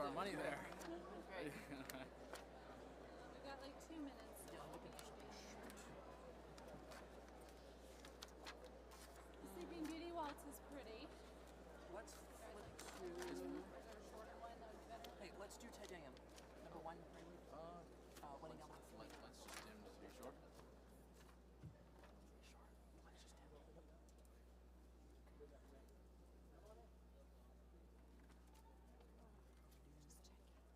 our money there. Great. We got like 2 minutes. The Sleeping Beauty waltz is pretty. Let's Is do. there a shorter one that would be better? Hey, let's do Titanium. Number 1, Prelude. Winning Elbow. Let's just dim. You're sure? Sure. Let's just dim. Just check it.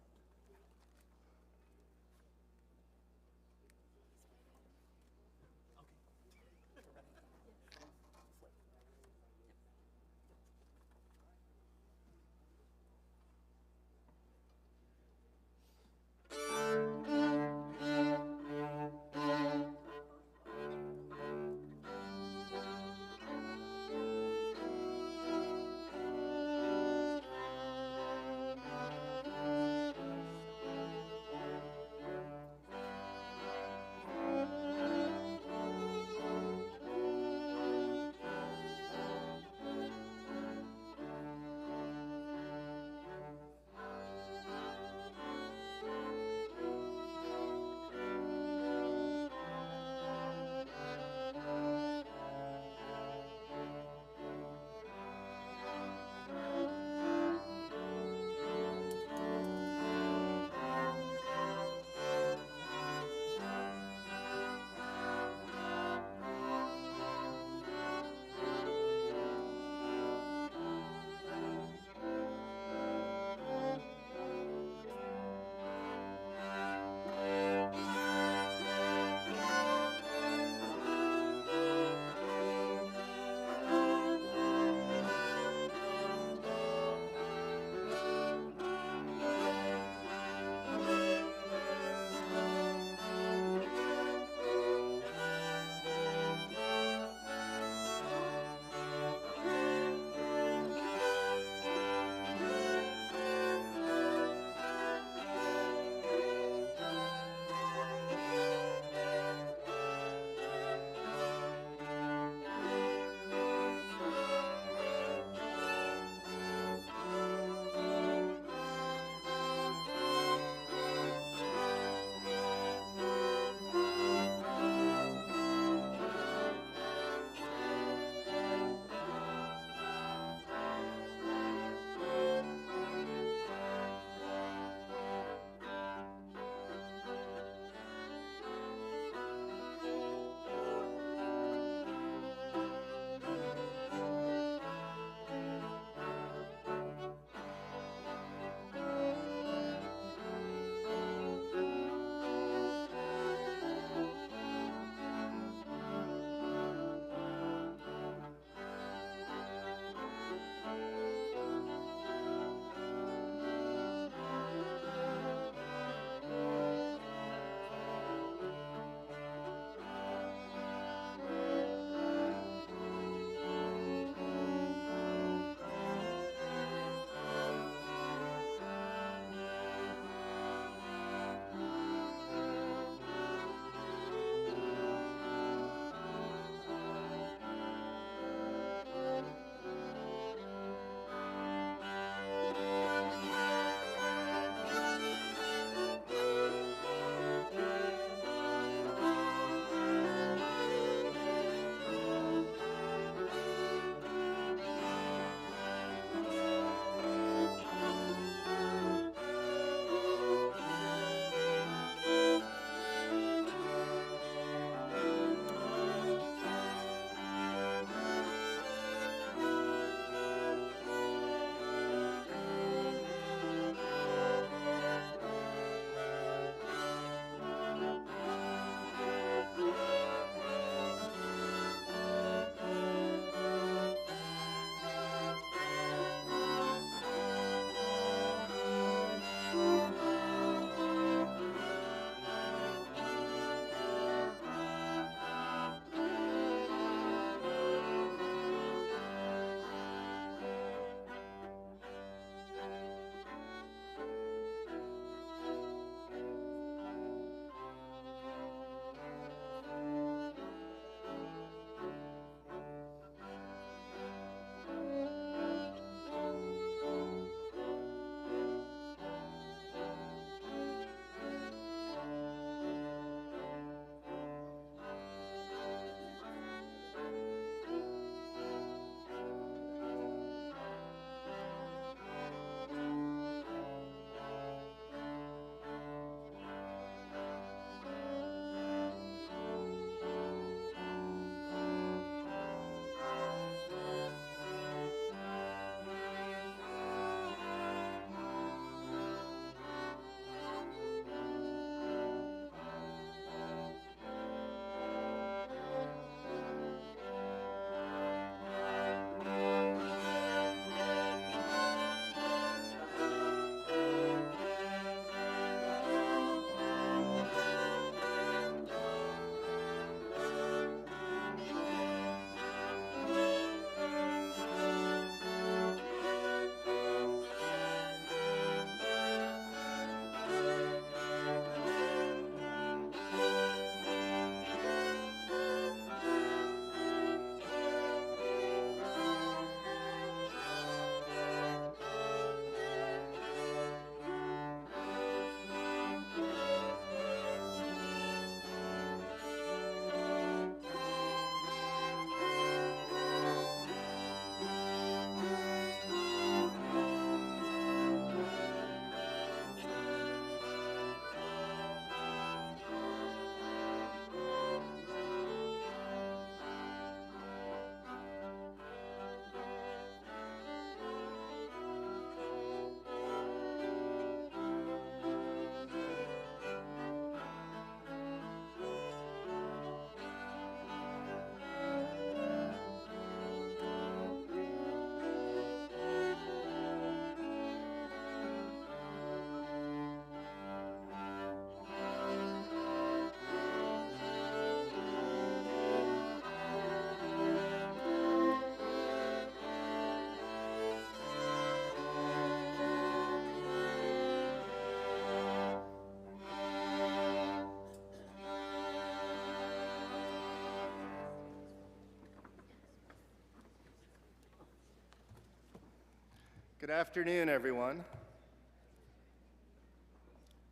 Good afternoon, everyone.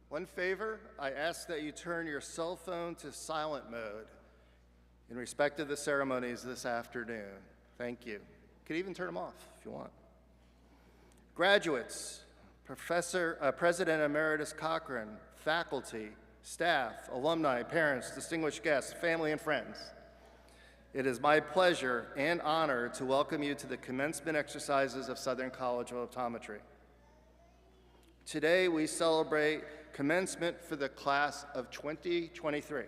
One favor, I ask that you turn your cell phone to silent mode in respect of the ceremonies this afternoon. Thank you. You could even turn them off if you want. Graduates, President Emeritus Cochran, faculty, staff, alumni, parents, distinguished guests, family, and friends. It is my pleasure and honor to welcome you to the commencement exercises of Southern College of Optometry. Today, we celebrate commencement for the class of 2023.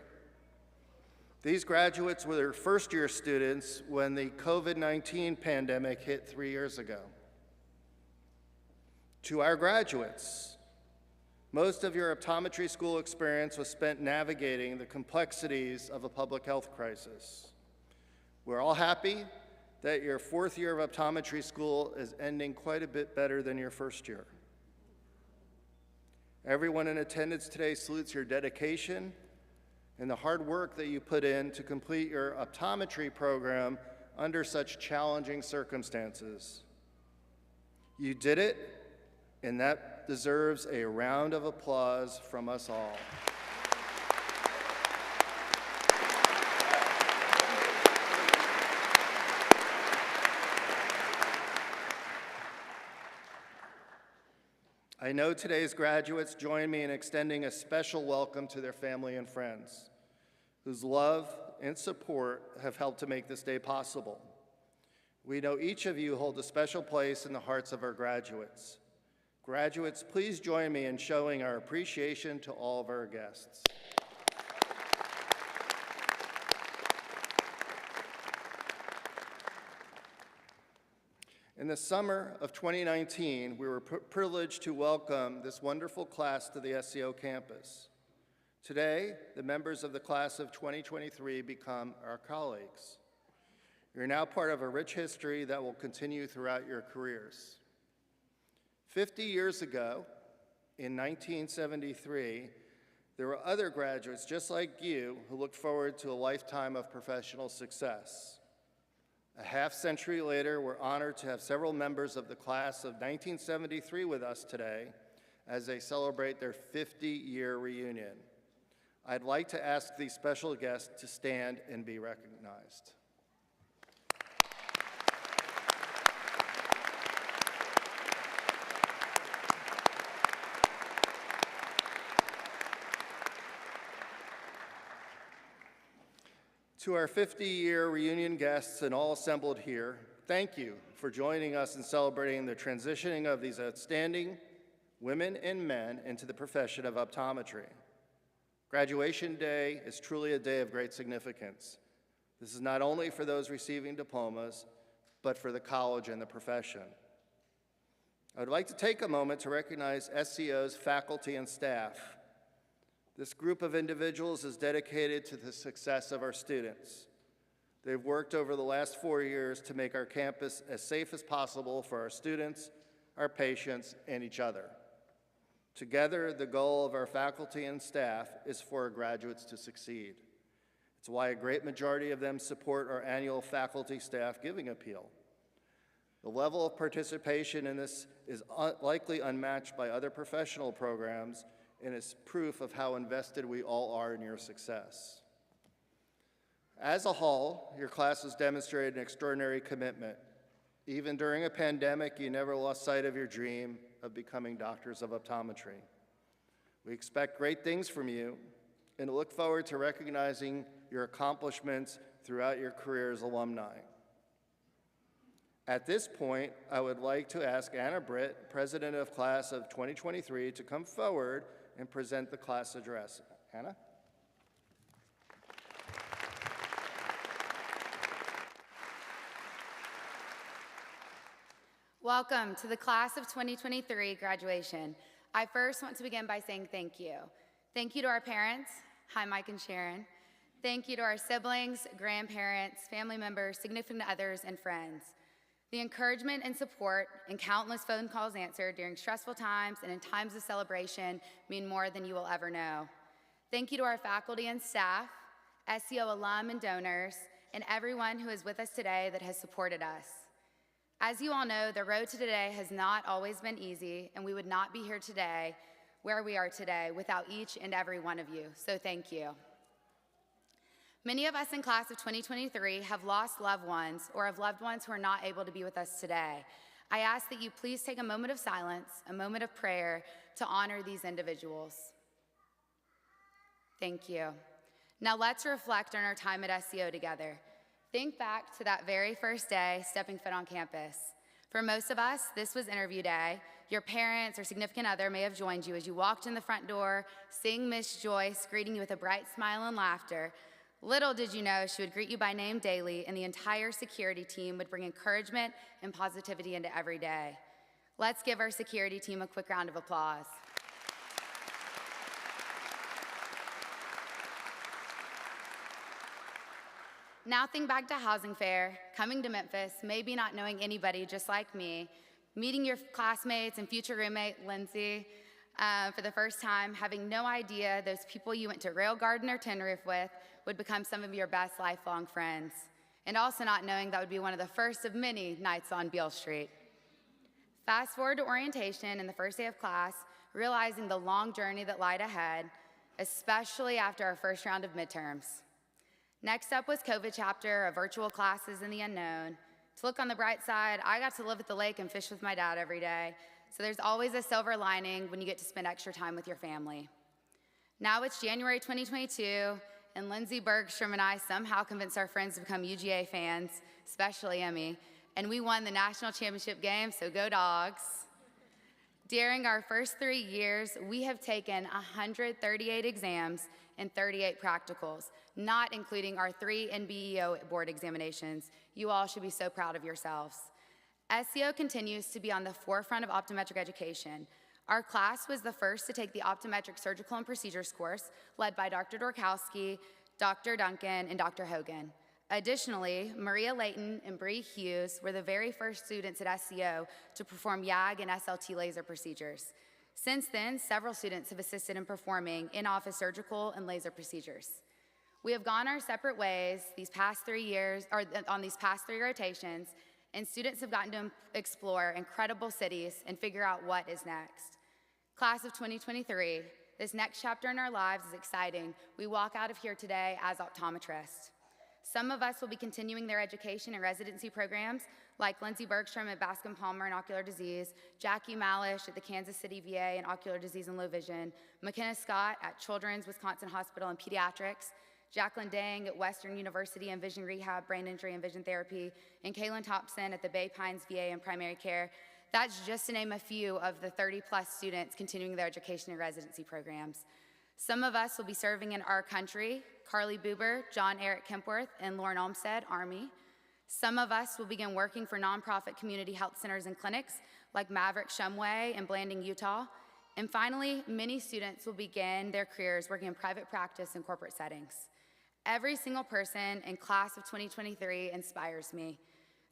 These graduates were first-year students when the COVID-19 pandemic hit 3 years ago. To our graduates, most of your optometry school experience was spent navigating the complexities of a public health crisis. We're all happy that your fourth year of optometry school is ending quite a bit better than your first year. Everyone in attendance today salutes your dedication and the hard work that you put in to complete your optometry program under such challenging circumstances. You did it, and that deserves a round of applause from us all. I know today's graduates join me in extending a special welcome to their family and friends, whose love and support have helped to make this day possible. We know each of you hold a special place in the hearts of our graduates. Graduates, please join me in showing our appreciation to all of our guests. In the summer of 2019, we were privileged to welcome this wonderful class to the SCO campus. Today, the members of the class of 2023 become our colleagues. You're now part of a rich history that will continue throughout your careers. 50 years ago, in 1973, there were other graduates just like you who looked forward to a lifetime of professional success. A half-century later, we're honored to have several members of the class of 1973 with us today as they celebrate their 50-year reunion. I'd like to ask these special guests to stand and be recognized. To our 50-year reunion guests and all assembled here, thank you for joining us in celebrating the transitioning of these outstanding women and men into the profession of optometry. Graduation Day is truly a day of great significance. This is not only for those receiving diplomas, but for the college and the profession. I would like to take a moment to recognize SCO's faculty and staff. This group of individuals is dedicated to the success of our students. They've worked over the last 4 years to make our campus as safe as possible for our students, our patients, and each other. Together, the goal of our faculty and staff is for our graduates to succeed. It's why a great majority of them support our annual faculty staff giving appeal. The level of participation in this is likely unmatched by other professional programs, and is proof of how invested we all are in your success. As a whole, your class has demonstrated an extraordinary commitment. Even during a pandemic, you never lost sight of your dream of becoming doctors of optometry. We expect great things from you and look forward to recognizing your accomplishments throughout your career as alumni. At this point, I would like to ask Anna Britt, President of Class of 2023, to come forward and present the class address. Hannah? Welcome to the class of 2023 graduation. I first want to begin by saying thank you. Thank you to our parents. Hi, Mike and Sharon. Thank you to our siblings, grandparents, family members, significant others, and friends. The encouragement and support and countless phone calls answered during stressful times and in times of celebration mean more than you will ever know. Thank you to our faculty and staff, SCO alum and donors, and everyone who is with us today that has supported us. As you all know, the road to today has not always been easy, and we would not be here today, where we are today, without each and every one of you, so thank you. Many of us in class of 2023 have lost loved ones or have loved ones who are not able to be with us today. I ask that you please take a moment of silence, a moment of prayer, to honor these individuals. Thank you. Now let's reflect on our time at SCO together. Think back to that very first day stepping foot on campus. For most of us, this was interview day. Your parents or significant other may have joined you as you walked in the front door, seeing Miss Joyce greeting you with a bright smile and laughter. Little did you know she would greet you by name daily, and the entire security team would bring encouragement and positivity into every day. Let's give our security team a quick round of applause. Now think back to housing fair, coming to Memphis, maybe not knowing anybody just like me, meeting your classmates and future roommate, Lindsay, for the first time, having no idea those people you went to Rail Garden or Tin Roof with would become some of your best lifelong friends, and also not knowing that would be one of the first of many nights on Beale Street. Fast forward to orientation and the first day of class, realizing the long journey that lied ahead, especially after our first round of midterms. Next up was COVID chapter of virtual classes in the unknown. To look on the bright side, I got to live at the lake and fish with my dad every day, so there's always a silver lining when you get to spend extra time with your family. Now it's January 2022, and Lindsay Bergstrom and I somehow convinced our friends to become UGA fans, especially Emmy, and we won the national championship game, so go Dogs. During our first 3 years, we have taken 138 exams and 38 practicals, not including our 3 NBEO board examinations. You all should be so proud of yourselves. SCO continues to be on the forefront of optometric education. Our class was the first to take the optometric surgical and procedures course, led by Dr. Dorkowski, Dr. Duncan, and Dr. Hogan. Additionally, Maria Layton and Bree Hughes were the very first students at SCO to perform YAG and SLT laser procedures. Since then, several students have assisted in performing in-office surgical and laser procedures. We have gone our separate ways these past 3 years, or on these past 3 rotations, and students have gotten to explore incredible cities and figure out what is next. Class of 2023, this next chapter in our lives is exciting. We walk out of here today as optometrists. Some of us will be continuing their education and residency programs, like Lindsay Bergstrom at Bascom Palmer in ocular disease, Jackie Malish at the Kansas City VA in ocular disease and low vision, McKenna Scott at Children's Wisconsin Hospital in pediatrics, Jacqueline Dang at Western University in vision rehab, brain injury, and vision therapy, and Kaylin Thompson at the Bay Pines VA in primary care. That's just to name a few of the 30-plus students continuing their education and residency programs. Some of us will be serving in our country, Carly Buber, John Eric Kempworth, and Lauren Olmstead, Army. Some of us will begin working for nonprofit community health centers and clinics like Maverick Shumway in Blanding, Utah. And finally, many students will begin their careers working in private practice and corporate settings. Every single person in class of 2023 inspires me.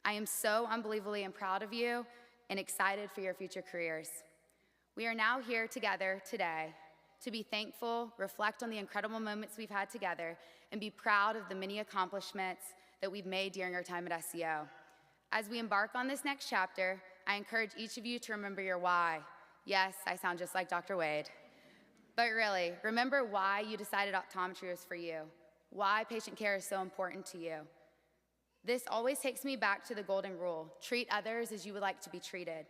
I am so unbelievably proud of you and excited for your future careers. We are now here together today to be thankful, reflect on the incredible moments we've had together, and be proud of the many accomplishments that we've made during our time at SCO. As we embark on this next chapter, I encourage each of you to remember your why. Yes, I sound just like Dr. Wade. But really, remember why you decided optometry was for you, why patient care is so important to you. This always takes me back to the golden rule: treat others as you would like to be treated.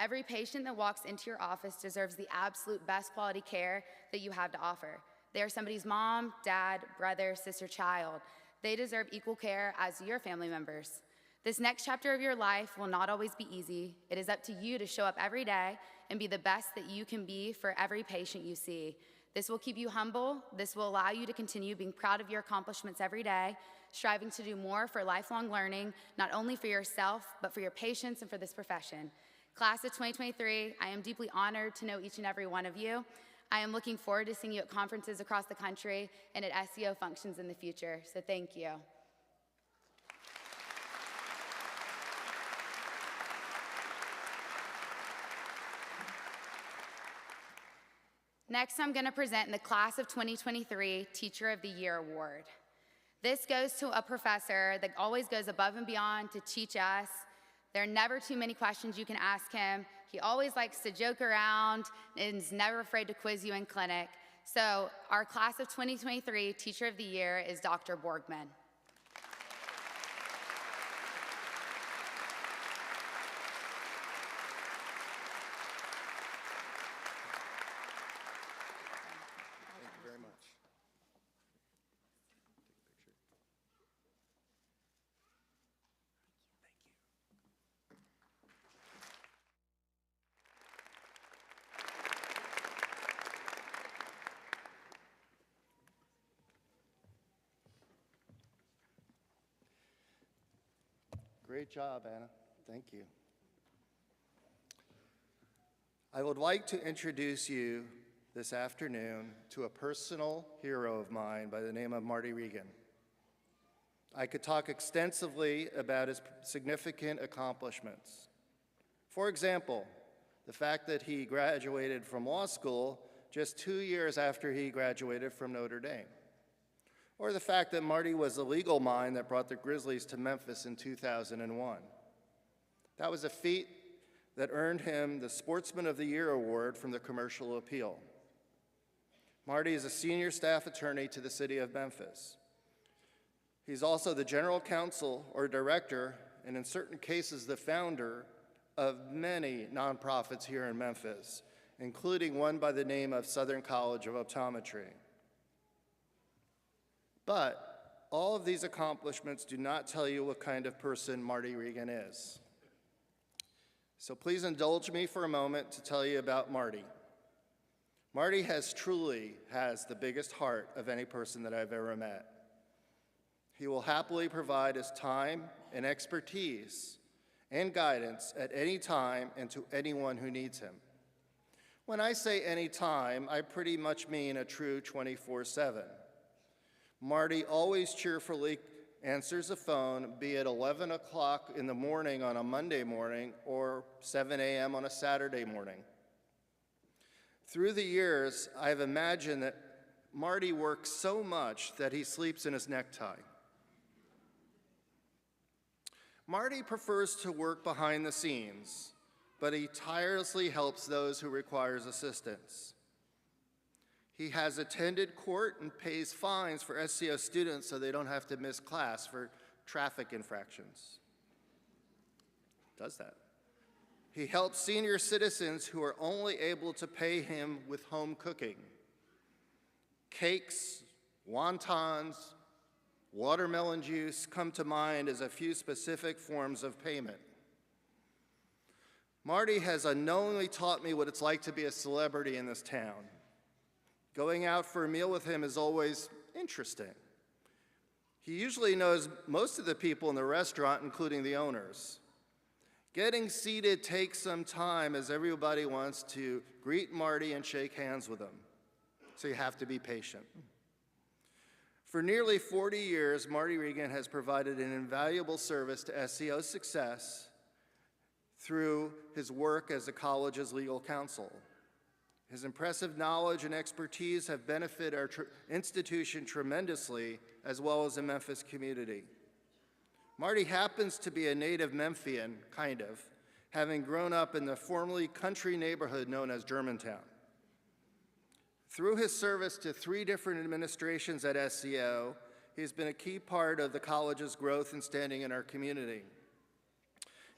Every patient that walks into your office deserves the absolute best quality care that you have to offer. They are somebody's mom, dad, brother, sister, child. They deserve equal care as your family members. This next chapter of your life will not always be easy. It is up to you to show up every day and be the best that you can be for every patient you see. This will keep you humble. This will allow you to continue being proud of your accomplishments every day, striving to do more for lifelong learning, not only for yourself, but for your patients and for this profession. Class of 2023, I am deeply honored to know each and every one of you. I am looking forward to seeing you at conferences across the country and at SCO functions in the future, so thank you. Next, I'm going to present the Class of 2023 Teacher of the Year Award. This goes to a professor that always goes above and beyond to teach us There are never too many questions you can ask him. He always likes to joke around and is never afraid to quiz you in clinic. So our class of 2023 Teacher of the Year is Dr. Borgman. Thank you very much. Great job, Anna. Thank you. I would like to introduce you this afternoon to a personal hero of mine by the name of Marty Regan. I could talk extensively about his significant accomplishments. For example, the fact that he graduated from law school just 2 years after he graduated from Notre Dame. Or the fact that Marty was the legal mind that brought the Grizzlies to Memphis in 2001. That was a feat that earned him the Sportsman of the Year award from the Commercial Appeal. Marty is a senior staff attorney to the city of Memphis. He's also the general counsel or director, and in certain cases, the founder of many nonprofits here in Memphis, including one by the name of Southern College of Optometry. But all of these accomplishments do not tell you what kind of person Marty Regan is. So please indulge me for a moment to tell you about Marty. Marty truly has the biggest heart of any person that I've ever met. He will happily provide his time and expertise and guidance at any time and to anyone who needs him. When I say any time, I pretty much mean a true 24/7. Marty always cheerfully answers the phone, be it 11 o'clock in the morning on a Monday morning or 7 a.m. on a Saturday morning. Through the years, I've imagined that Marty works so much that he sleeps in his necktie. Marty prefers to work behind the scenes, but he tirelessly helps those who require assistance. He has attended court and pays fines for SCO students so they don't have to miss class for traffic infractions. Does that. He helps senior citizens who are only able to pay him with home cooking. Cakes, wontons, watermelon juice come to mind as a few specific forms of payment. Marty has unknowingly taught me what it's like to be a celebrity in this town. Going out for a meal with him is always interesting. He usually knows most of the people in the restaurant, including the owners. Getting seated takes some time as everybody wants to greet Marty and shake hands with him, so you have to be patient. For nearly 40 years, Marty Regan has provided an invaluable service to SCO success through his work as the college's legal counsel. His impressive knowledge and expertise have benefited our institution tremendously, as well as the Memphis community. Marty happens to be a native Memphian, kind of, having grown up in the formerly country neighborhood known as Germantown. Through his service to 3 different administrations at SCO, he's been a key part of the college's growth and standing in our community.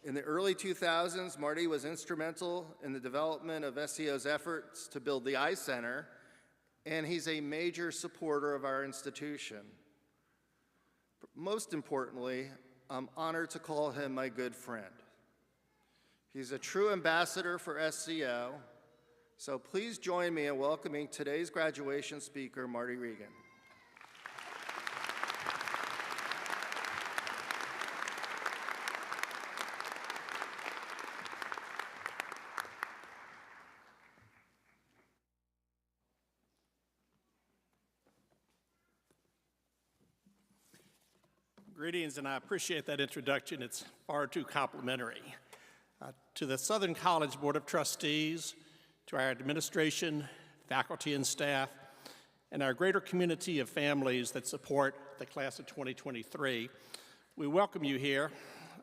In the early 2000s, Marty was instrumental in the development of SCO's efforts to build the Eye Center, and he's a major supporter of our institution. Most importantly, I'm honored to call him my good friend. He's a true ambassador for SCO, so please join me in welcoming today's graduation speaker, Marty Regan. Greetings, and I appreciate that introduction. It's far too complimentary. To the Southern College Board of Trustees, to our administration, faculty and staff, and our greater community of families that support the class of 2023, we welcome you here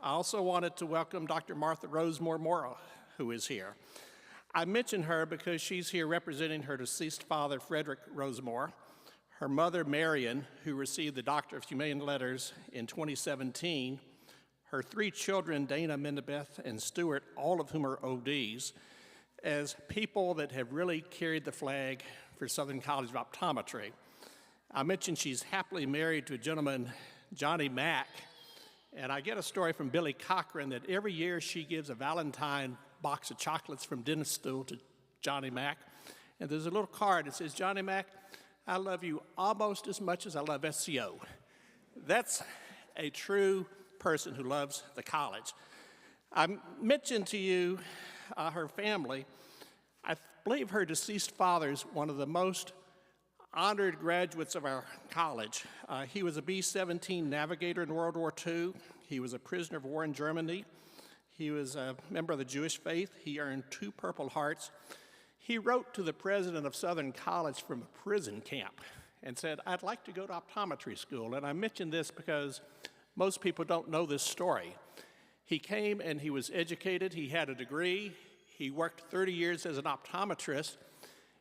I also wanted to welcome Dr. Martha Rosemore Morrow, who is here. I mention her because she's here representing her deceased father, Frederick Rosemore, her mother, Marion, who received the Doctor of Humane Letters in 2017, her 3 children, Dana, Mendebeth, and Stuart, all of whom are ODs, as people that have really carried the flag for Southern College of Optometry. I mentioned she's happily married to a gentleman, Johnny Mack, and I get a story from Billy Cochran that every year she gives a Valentine box of chocolates from dentist school to Johnny Mack, and there's a little card that says, "Johnny Mack, I love you almost as much as I love SCO." That's a true person who loves the college. I mentioned to you her family. I believe her deceased father is one of the most honored graduates of our college. He was a B-17 navigator in World War II. He was a prisoner of war in Germany. He was a member of the Jewish faith. He earned 2 Purple Hearts. He wrote to the president of Southern College from a prison camp and said, "I'd like to go to optometry school." And I mention this because most people don't know this story. He came and he was educated. He had a degree. He worked 30 years as an optometrist.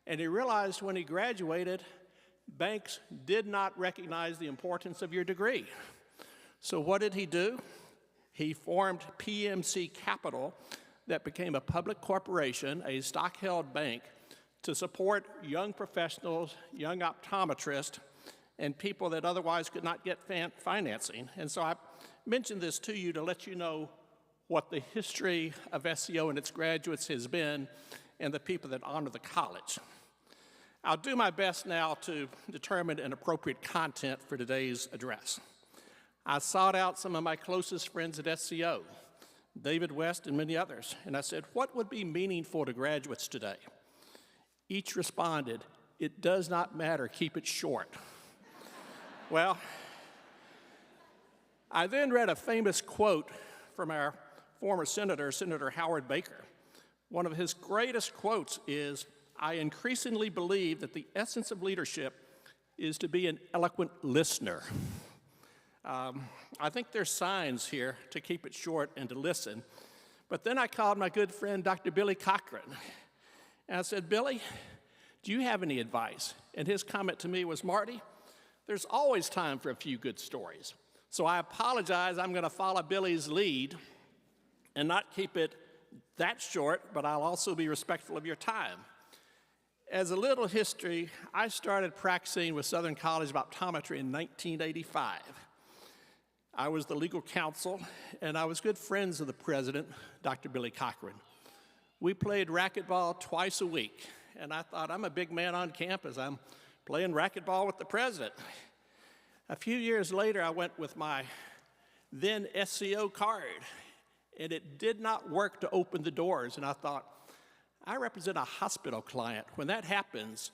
And he realized when he graduated, banks did not recognize the importance of your degree. So what did he do? He formed PMC Capital, that became a public corporation, a stock-held bank, to support young professionals, young optometrists, and people that otherwise could not get financing. And so I mentioned this to you to let you know what the history of SCO and its graduates has been and the people that honor the college. I'll do my best now to determine an appropriate content for today's address. I sought out some of my closest friends at SCO, David West and many others, and I said, what would be meaningful to graduates today? Each responded, "It does not matter, keep it short." Well, I then read a famous quote from our former senator, Senator Howard Baker. One of his greatest quotes is, "I increasingly believe that the essence of leadership is to be an eloquent listener." I think there's signs here to keep it short and to listen. But then I called my good friend, Dr. Billy Cochran, and I said, "Billy, do you have any advice?" And his comment to me was, "Marty, there's always time for a few good stories." So I apologize, I'm going to follow Billy's lead and not keep it that short, but I'll also be respectful of your time. As a little history, I started practicing with Southern College of Optometry in 1985. I was the legal counsel, and I was good friends of the president, Dr. Billy Cochran. We played racquetball twice a week, and I thought, I'm a big man on campus. I'm playing racquetball with the president. A few years later, I went with my then SCO card, and it did not work to open the doors, and I thought, I represent a hospital client. When that happens,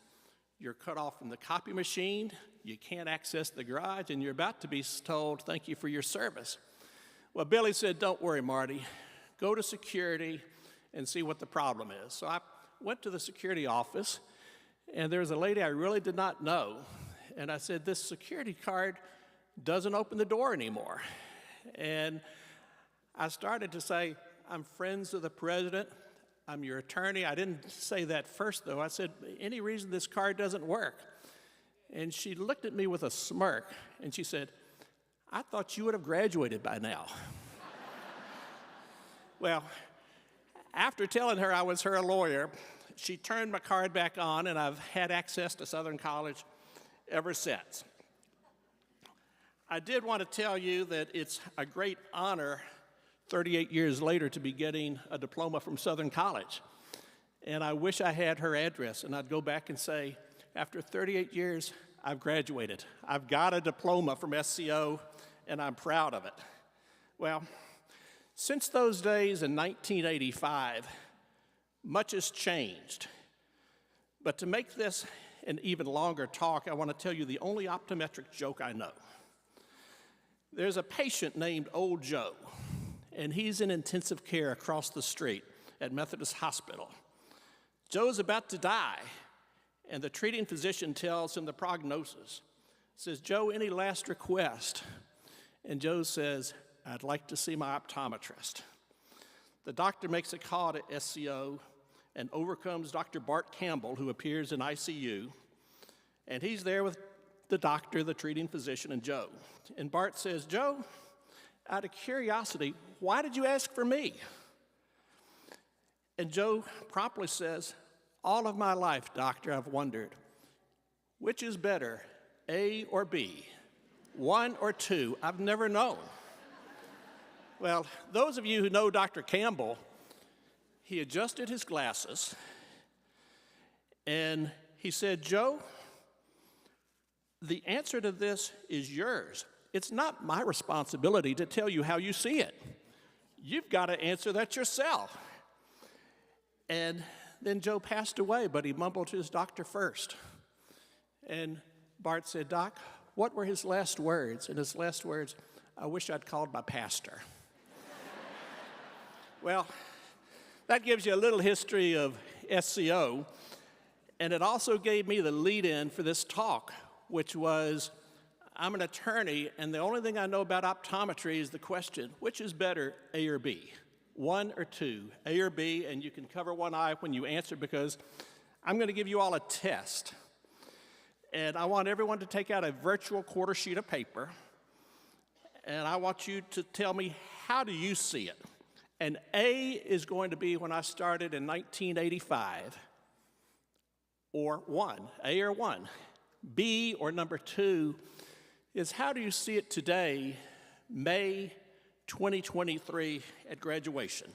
you're cut off from the copy machine, you can't access the garage, and you're about to be told, "Thank you for your service." Well, Billy said, "Don't worry, Marty. Go to security and see what the problem is." So I went to the security office, and there was a lady I really did not know, and I said, "This security card doesn't open the door anymore." And I started to say, "I'm friends of the president. I'm your attorney." I didn't say that first, though. I said, "Any reason this card doesn't work?" And she looked at me with a smirk, and she said, "I thought you would have graduated by now." Well, after telling her I was her lawyer, she turned my card back on, and I've had access to Southern College ever since. I did want to tell you that it's a great honor 38 years later to be getting a diploma from Southern College. And I wish I had her address, and I'd go back and say, after 38 years, I've graduated. I've got a diploma from SCO, and I'm proud of it. Well, since those days in 1985, much has changed. But to make this an even longer talk, I want to tell you the only optometric joke I know. There's a patient named Old Joe, and he's in intensive care across the street at Methodist Hospital. Joe's about to die, and the treating physician tells him the prognosis. Says, "Joe, any last request?" And Joe says, I'd like to see my optometrist. The doctor makes a call to SCO and overcomes Dr. Bart Campbell, who appears in ICU, and he's there with the doctor, the treating physician, and Joe. And Bart says, "Joe, out of curiosity, why did you ask for me?" And Joe promptly says, "All of my life, doctor, I've wondered, which is better, A or B? 1 or 2? I've never known." Well, those of you who know Dr. Campbell, he adjusted his glasses and he said, "Joe, the answer to this is yours. It's not my responsibility to tell you how you see it. You've got to answer that yourself." And then Joe passed away, but he mumbled to his doctor first. And Bart said, "Doc, what were his last words?" And his last words, "I wish I'd called my pastor." Well, that gives you a little history of SCO, and it also gave me the lead-in for this talk, which was, I'm an attorney, and the only thing I know about optometry is the question, which is better, A or B? 1 or 2, A or B, and you can cover one eye when you answer because I'm going to give you all a test. And I want everyone to take out a virtual quarter sheet of paper, and I want you to tell me, how do you see it? And A is going to be when I started in 1985, or 1, A or 1. B, or number 2, is how do you see it today, May 2023 at graduation?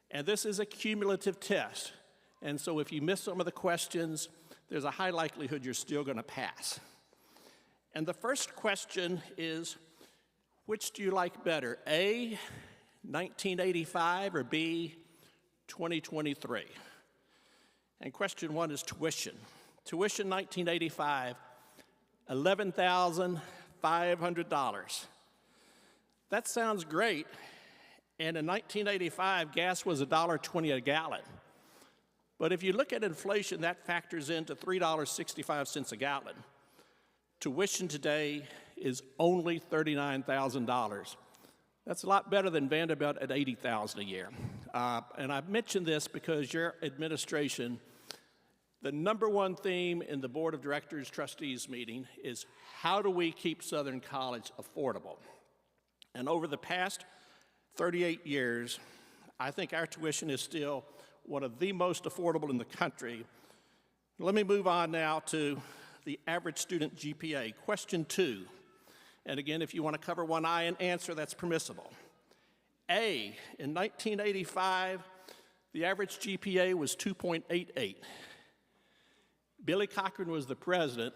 And this is a cumulative test. And so if you miss some of the questions, there's a high likelihood you're still going to pass. And the first question is, which do you like better, A, 1985, or B, 2023? And question 1 is tuition. Tuition 1985, $11,500. That sounds great. And in 1985, gas was $1.20 a gallon. But if you look at inflation, that factors into $3.65 a gallon. Tuition today is only $39,000. That's a lot better than Vanderbilt at $80,000 a year. And I've mentioned this because your administration, the number one theme in the Board of Directors Trustees meeting is how do we keep Southern College affordable? And over the past 38 years, I think our tuition is still one of the most affordable in the country. Let me move on now to the average student GPA. Question 2. And again, if you want to cover one eye and answer, that's permissible. A, in 1985, the average GPA was 2.88. Billy Cochran was the president,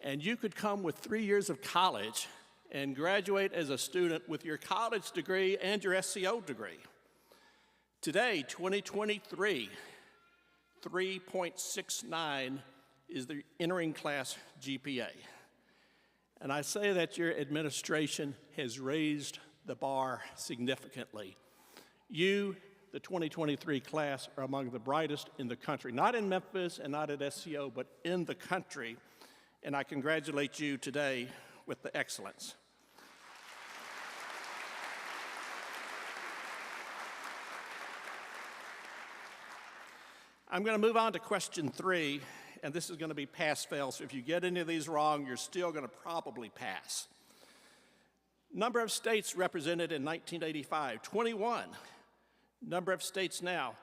and you could come with 3 years of college and graduate as a student with your college degree and your SCO degree. Today, 2023, 3.69 is the entering class GPA. And I say that your administration has raised the bar significantly. You, the 2023 class, are among the brightest in the country, not in Memphis and not at SCO, but in the country. And I congratulate you today with the excellence. I'm going to move on to question 3, and this is going to be pass-fail, so if you get any of these wrong, you're still going to probably pass. Number of states represented in 1985, 21. Number of states now,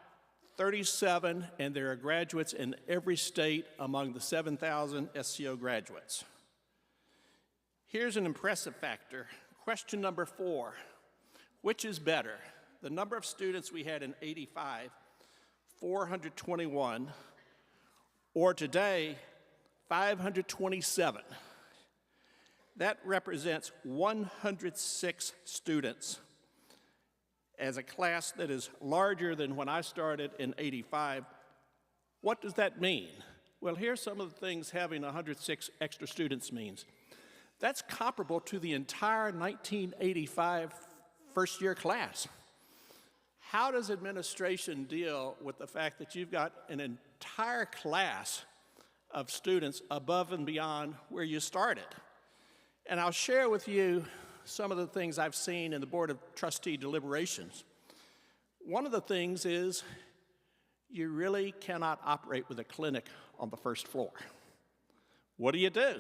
37, and there are graduates in every state among the 7,000 SCO graduates. Here's an impressive factor. Question number 4, which is better? The number of students we had in 85, 421, or today, 527. That represents 106 students as a class that is larger than when I started in 85. What does that mean? Well, here's some of the things having 106 extra students means. That's comparable to the entire 1985 first-year class. How does administration deal with the fact that you've got an entire class of students above and beyond where you started? And I'll share with you some of the things I've seen in the Board of Trustee deliberations. One of the things is you really cannot operate with a clinic on the first floor. What do?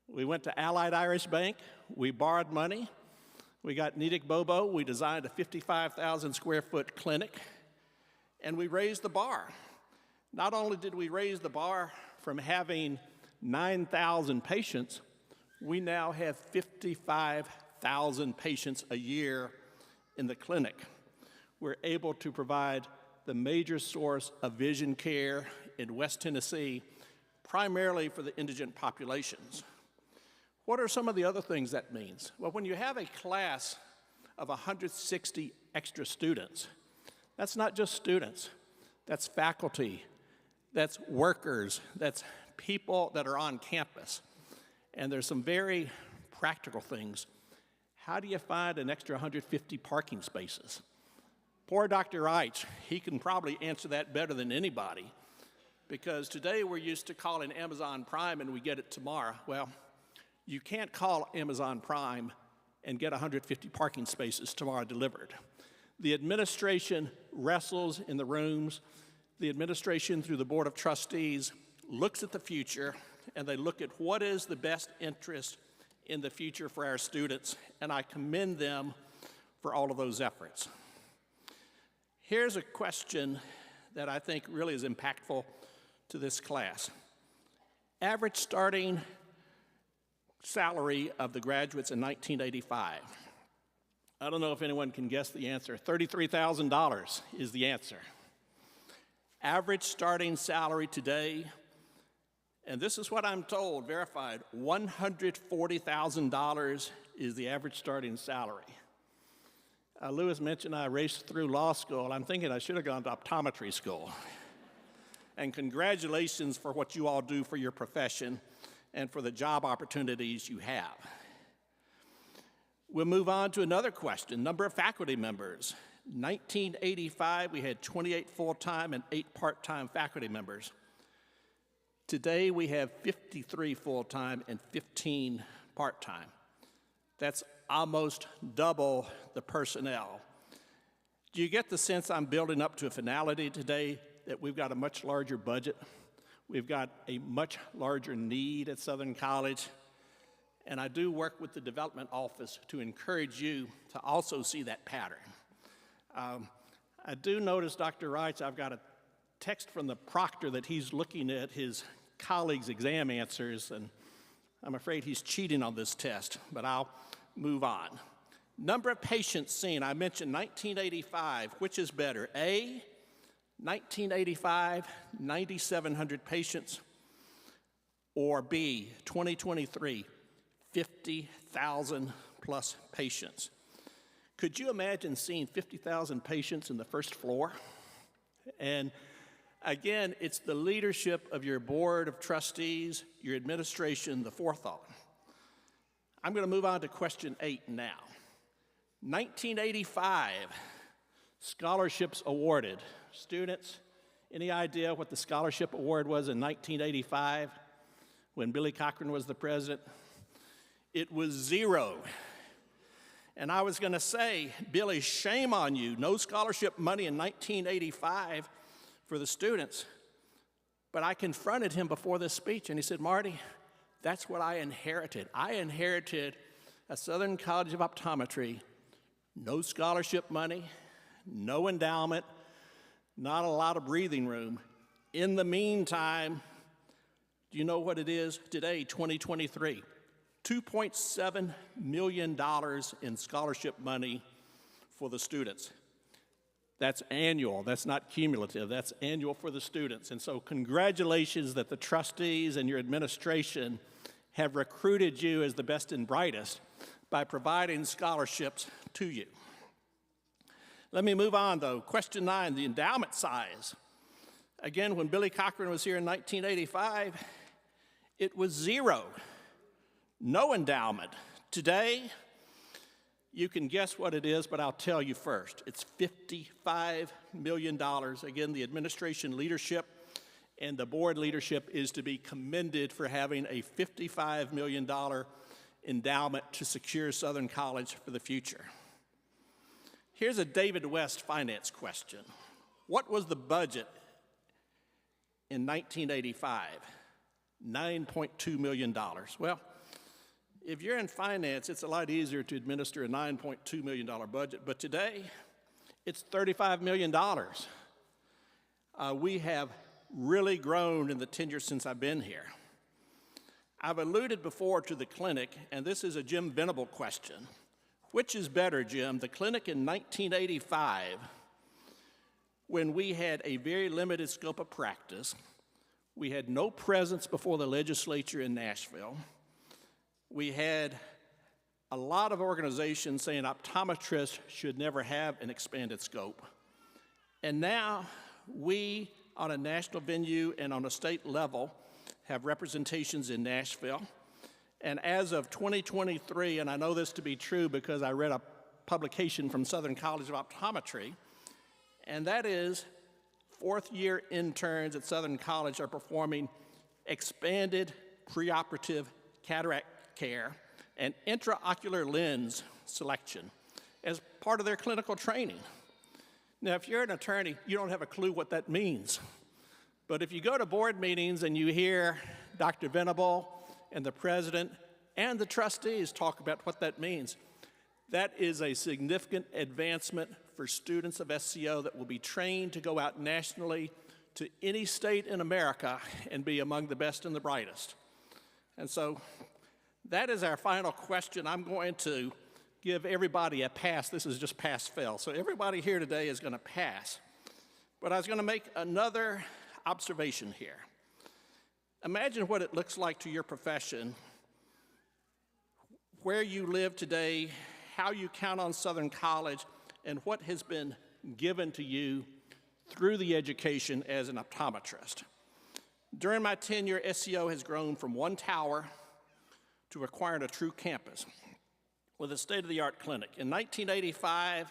We went to Allied Irish Bank, we borrowed money, we got Nedick Bobo, we designed a 55,000 square foot clinic, and we raised the bar. Not only did we raise the bar from having 9,000 patients, we now have 55,000 patients a year in the clinic. We're able to provide the major source of vision care in West Tennessee, primarily for the indigent populations. What are some of the other things that means? Well, when you have a class of 160 extra students, that's not just students, that's faculty, that's workers, that's people that are on campus. And there's some very practical things. How do you find an extra 150 parking spaces? Poor Dr. Reich, he can probably answer that better than anybody, because today we're used to calling Amazon Prime and we get it tomorrow. Well, you can't call Amazon Prime and get 150 parking spaces tomorrow delivered. The administration wrestles in the rooms. The administration, through the Board of Trustees, looks at the future, and they look at what is the best interest in the future for our students, and I commend them for all of those efforts. Here's a question that I think really is impactful to this class. Average starting salary of the graduates in 1985. I don't know if anyone can guess the answer. $33,000 is the answer. Average starting salary today, and this is what I'm told, verified, $140,000 is the average starting salary. Lewis mentioned I raced through law school. I'm thinking I should have gone to optometry school. And congratulations for what you all do for your profession and for the job opportunities you have. We'll move on to another question, number of faculty members. 1985, we had 28 full-time and 8 part-time faculty members. Today, we have 53 full-time and 15 part-time. That's almost double the personnel. Do you get the sense I'm building up to a finality today, that we've got a much larger budget? We've got a much larger need at Southern College. And I do work with the development office to encourage you to also see that pattern. I do notice, Dr. Reitz, I've got a text from the proctor that he's looking at his colleagues' exam answers, and I'm afraid he's cheating on this test, but I'll move on. Number of patients seen, I mentioned 1985. Which is better? A, 1985, 9,700 patients, or B, 2023, 50,000 plus patients. Could you imagine seeing 50,000 patients in the first floor? And again, it's the leadership of your Board of Trustees, your administration, the forethought. I'm going to move on to question 8 now. 1985, scholarships awarded. Students, any idea what the scholarship award was in 1985 when Billy Cochran was the president? It was 0. And I was going to say, Billy, shame on you. No scholarship money in 1985 for the students. But I confronted him before this speech, and he said, Marty, that's what I inherited. I inherited a Southern College of Optometry, no scholarship money, no endowment, not a lot of breathing room. In the meantime, do you know what it is today, 2023? $2.7 million in scholarship money for the students. That's annual, that's not cumulative, that's annual for the students. And so congratulations that the trustees and your administration have recruited you as the best and brightest by providing scholarships to you. Let me move on though. Question 9, the endowment size. Again, when Billy Cochran was here in 1985, it was 0. No endowment. Today, you can guess what it is, but I'll tell you first. It's $55 million. Again, the administration leadership and the board leadership is to be commended for having a $55 million endowment to secure Southern College for the future. Here's a David West finance question. What was the budget in 1985? $9.2 million. Well, if you're in finance, it's a lot easier to administer a $9.2 million budget, but today, it's $35 million. We have really grown in the tenure since I've been here. I've alluded before to the clinic, and this is a Jim Venable question. Which is better, Jim, the clinic in 1985, when we had a very limited scope of practice, we had no presence before the legislature in Nashville, we had a lot of organizations saying optometrists should never have an expanded scope, and now we, on a national venue and on a state level, have representations in Nashville. And as of 2023, and I know this to be true because I read a publication from Southern College of Optometry, and that is fourth-year interns at Southern College are performing expanded preoperative cataract care and intraocular lens selection as part of their clinical training. Now, if you're an attorney, you don't have a clue what that means. But if you go to board meetings and you hear Dr. Venable and the president and the trustees talk about what that means, that is a significant advancement for students of SCO that will be trained to go out nationally to any state in America and be among the best and the brightest. And so that is our final question. I'm going to give everybody a pass. This is just pass-fail. So everybody here today is going to pass. But I was going to make another observation here. Imagine what it looks like to your profession, where you live today, how you count on Southern College, and what has been given to you through the education as an optometrist. During my tenure, SCO has grown from one tower to acquiring a true campus with a state-of-the-art clinic. In 1985,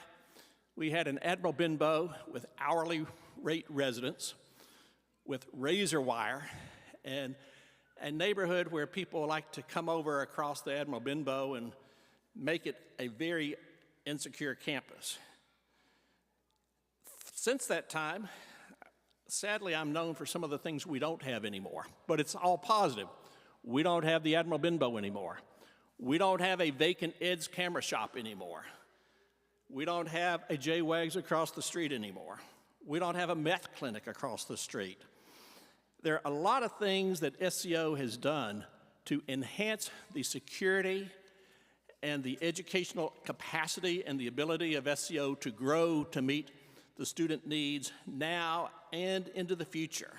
we had an Admiral Benbow with hourly rate residents, with razor wire, and a neighborhood where people like to come over across the Admiral Benbow and make it a very insecure campus. Since that time, sadly, I'm known for some of the things we don't have anymore, but it's all positive. We don't have the Admiral Benbow anymore. We don't have a vacant Ed's camera shop anymore. We don't have a J-Wags across the street anymore. We don't have a meth clinic across the street. There are a lot of things that SCO has done to enhance the security and the educational capacity and the ability of SCO to grow to meet the student needs now and into the future.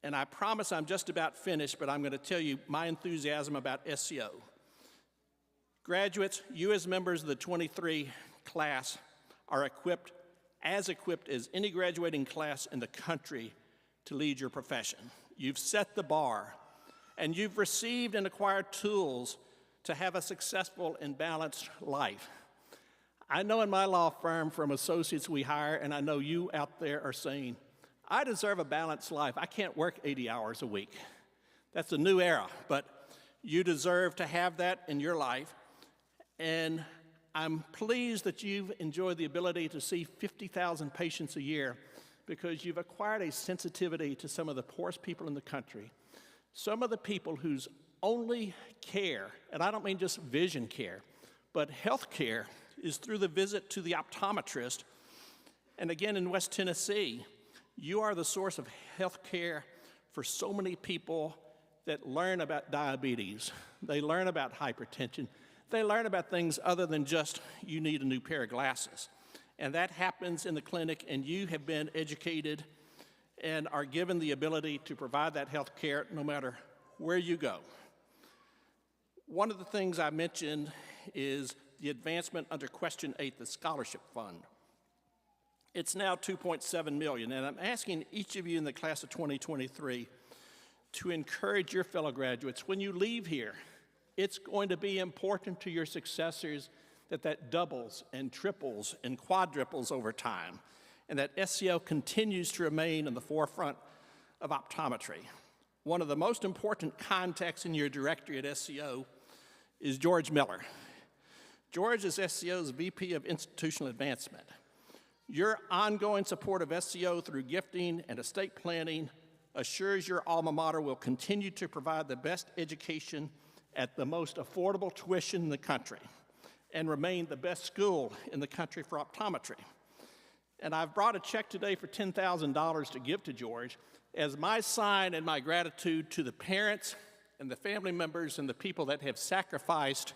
And I promise I'm just about finished, but I'm going to tell you my enthusiasm about SCO. Graduates, you as members of the 23 class are equipped as any graduating class in the country to lead your profession. You've set the bar, and you've received and acquired tools to have a successful and balanced life. I know in my law firm from associates we hire, and I know you out there are saying, I deserve a balanced life. I can't work 80 hours a week. That's a new era, but you deserve to have that in your life. And I'm pleased that you've enjoyed the ability to see 50,000 patients a year because you've acquired a sensitivity to some of the poorest people in the country, some of the people whose only care, and I don't mean just vision care, but health care is through the visit to the optometrist. And again, in West Tennessee, you are the source of health care for so many people that learn about diabetes. They learn about hypertension. They learn about things other than just you need a new pair of glasses. And that happens in the clinic, and you have been educated and are given the ability to provide that health care no matter where you go. One of the things I mentioned is the advancement under Question 8, the Scholarship Fund. It's now $2.7 million, and I'm asking each of you in the class of 2023 to encourage your fellow graduates. When you leave here, it's going to be important to your successors that doubles and triples and quadruples over time, and that SCO continues to remain in the forefront of optometry. One of the most important contacts in your directory at SCO is George Miller. George is SCO's VP of Institutional Advancement. Your ongoing support of SCO through gifting and estate planning assures your alma mater will continue to provide the best education at the most affordable tuition in the country and remain the best school in the country for optometry. And I've brought a check today for $10,000 to give to George as my sign and my gratitude to the parents and the family members and the people that have sacrificed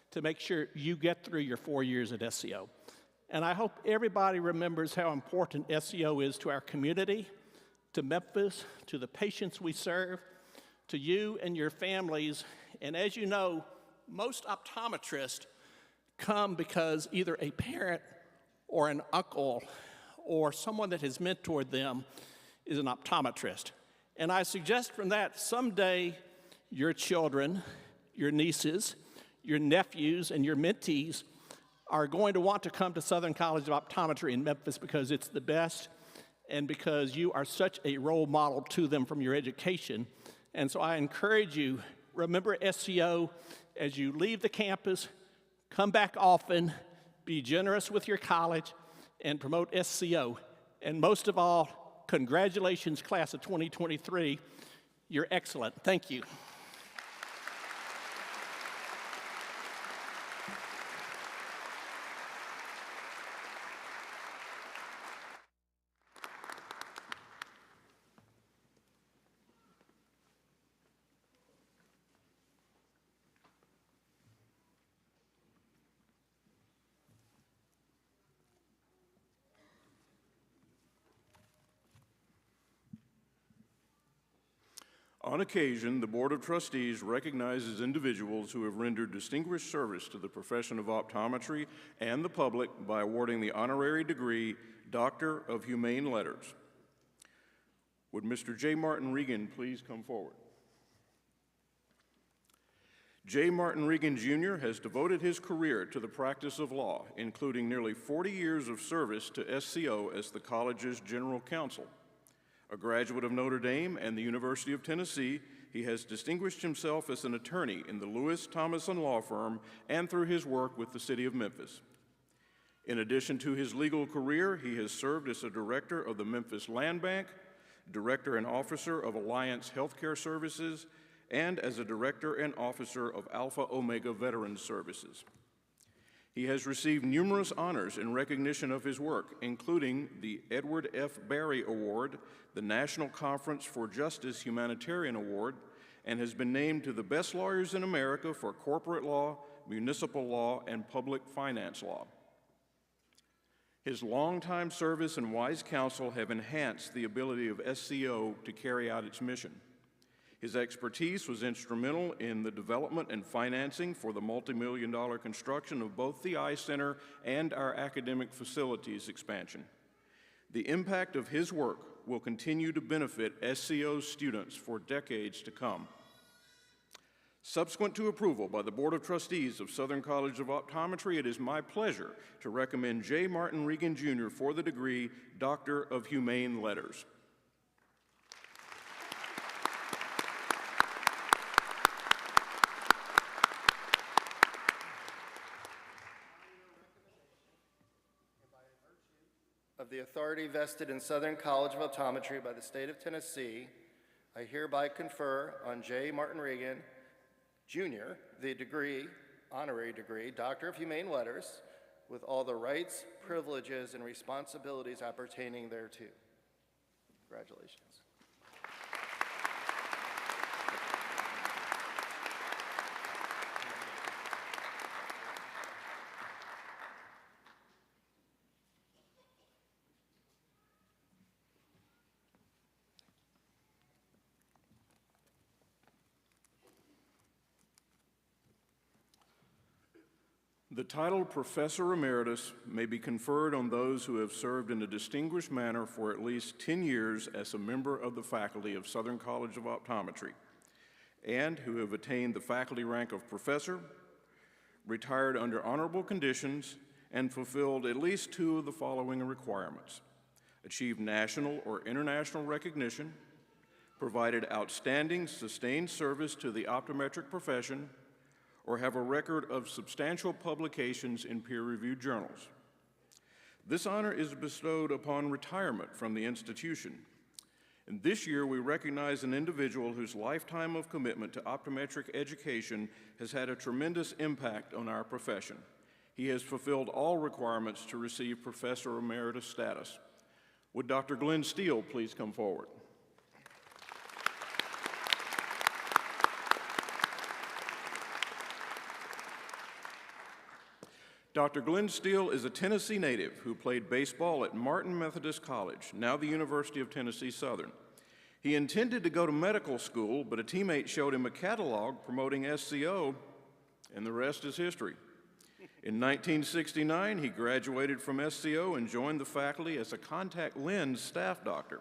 to make sure you get through your 4 years at SCO. And I hope everybody remembers how important SCO is to our community, to Memphis, to the patients we serve, to you and your families. And as you know, most optometrists come because either a parent or an uncle or someone that has mentored them is an optometrist. And I suggest from that someday your children, your nieces, your nephews, and your mentees are going to want to come to Southern College of Optometry in Memphis because it's the best and because you are such a role model to them from your education. And so I encourage you, remember SCO as you leave the campus, come back often, be generous with your college, and promote SCO. And most of all, congratulations, class of 2023. You're excellent. Thank you. On occasion, the Board of Trustees recognizes individuals who have rendered distinguished service to the profession of optometry and the public by awarding the honorary degree Doctor of Humane Letters. Would Mr. J. Martin Regan please come forward? J. Martin Regan, Jr. has devoted his career to the practice of law, including nearly 40 years of service to SCO as the college's general counsel. A graduate of Notre Dame and the University of Tennessee, he has distinguished himself as an attorney in the Lewis, Thomas & Law Firm and through his work with the city of Memphis. In addition to his legal career, he has served as a director of the Memphis Land Bank, director and officer of Alliance Healthcare Services, and as a director and officer of Alpha Omega Veterans Services. He has received numerous honors in recognition of his work, including the Edward F. Barry Award, the National Conference for Justice Humanitarian Award, and has been named to the Best Lawyers in America for Corporate Law, Municipal Law, and Public Finance Law. His longtime service and wise counsel have enhanced the ability of SCO to carry out its mission. His expertise was instrumental in the development and financing for the multi-million-dollar construction of both the Eye Center and our academic facilities expansion. The impact of his work will continue to benefit SCO's students for decades to come. Subsequent to approval by the Board of Trustees of Southern College of Optometry, it is my pleasure to recommend J. Martin Regan, Jr. for the degree Doctor of Humane Letters. Of the authority vested in Southern College of Optometry by the state of Tennessee, I hereby confer on J. Martin Regan, Jr., the degree, honorary degree, Doctor of Humane Letters, with all the rights, privileges, and responsibilities appertaining thereto. Congratulations. The title Professor Emeritus may be conferred on those who have served in a distinguished manner for at least 10 years as a member of the faculty of Southern College of Optometry, and who have attained the faculty rank of professor, retired under honorable conditions, and fulfilled at least 2 of the following requirements: achieved national or international recognition, provided outstanding sustained service to the optometric profession, or have a record of substantial publications in peer-reviewed journals. This honor is bestowed upon retirement from the institution. And this year, we recognize an individual whose lifetime of commitment to optometric education has had a tremendous impact on our profession. He has fulfilled all requirements to receive Professor Emeritus status. Would Dr. Glenn Steele please come forward? Dr. Glenn Steele is a Tennessee native who played baseball at Martin Methodist College, now the University of Tennessee Southern. He intended to go to medical school, but a teammate showed him a catalog promoting SCO, and the rest is history. In 1969, he graduated from SCO and joined the faculty as a contact lens staff doctor.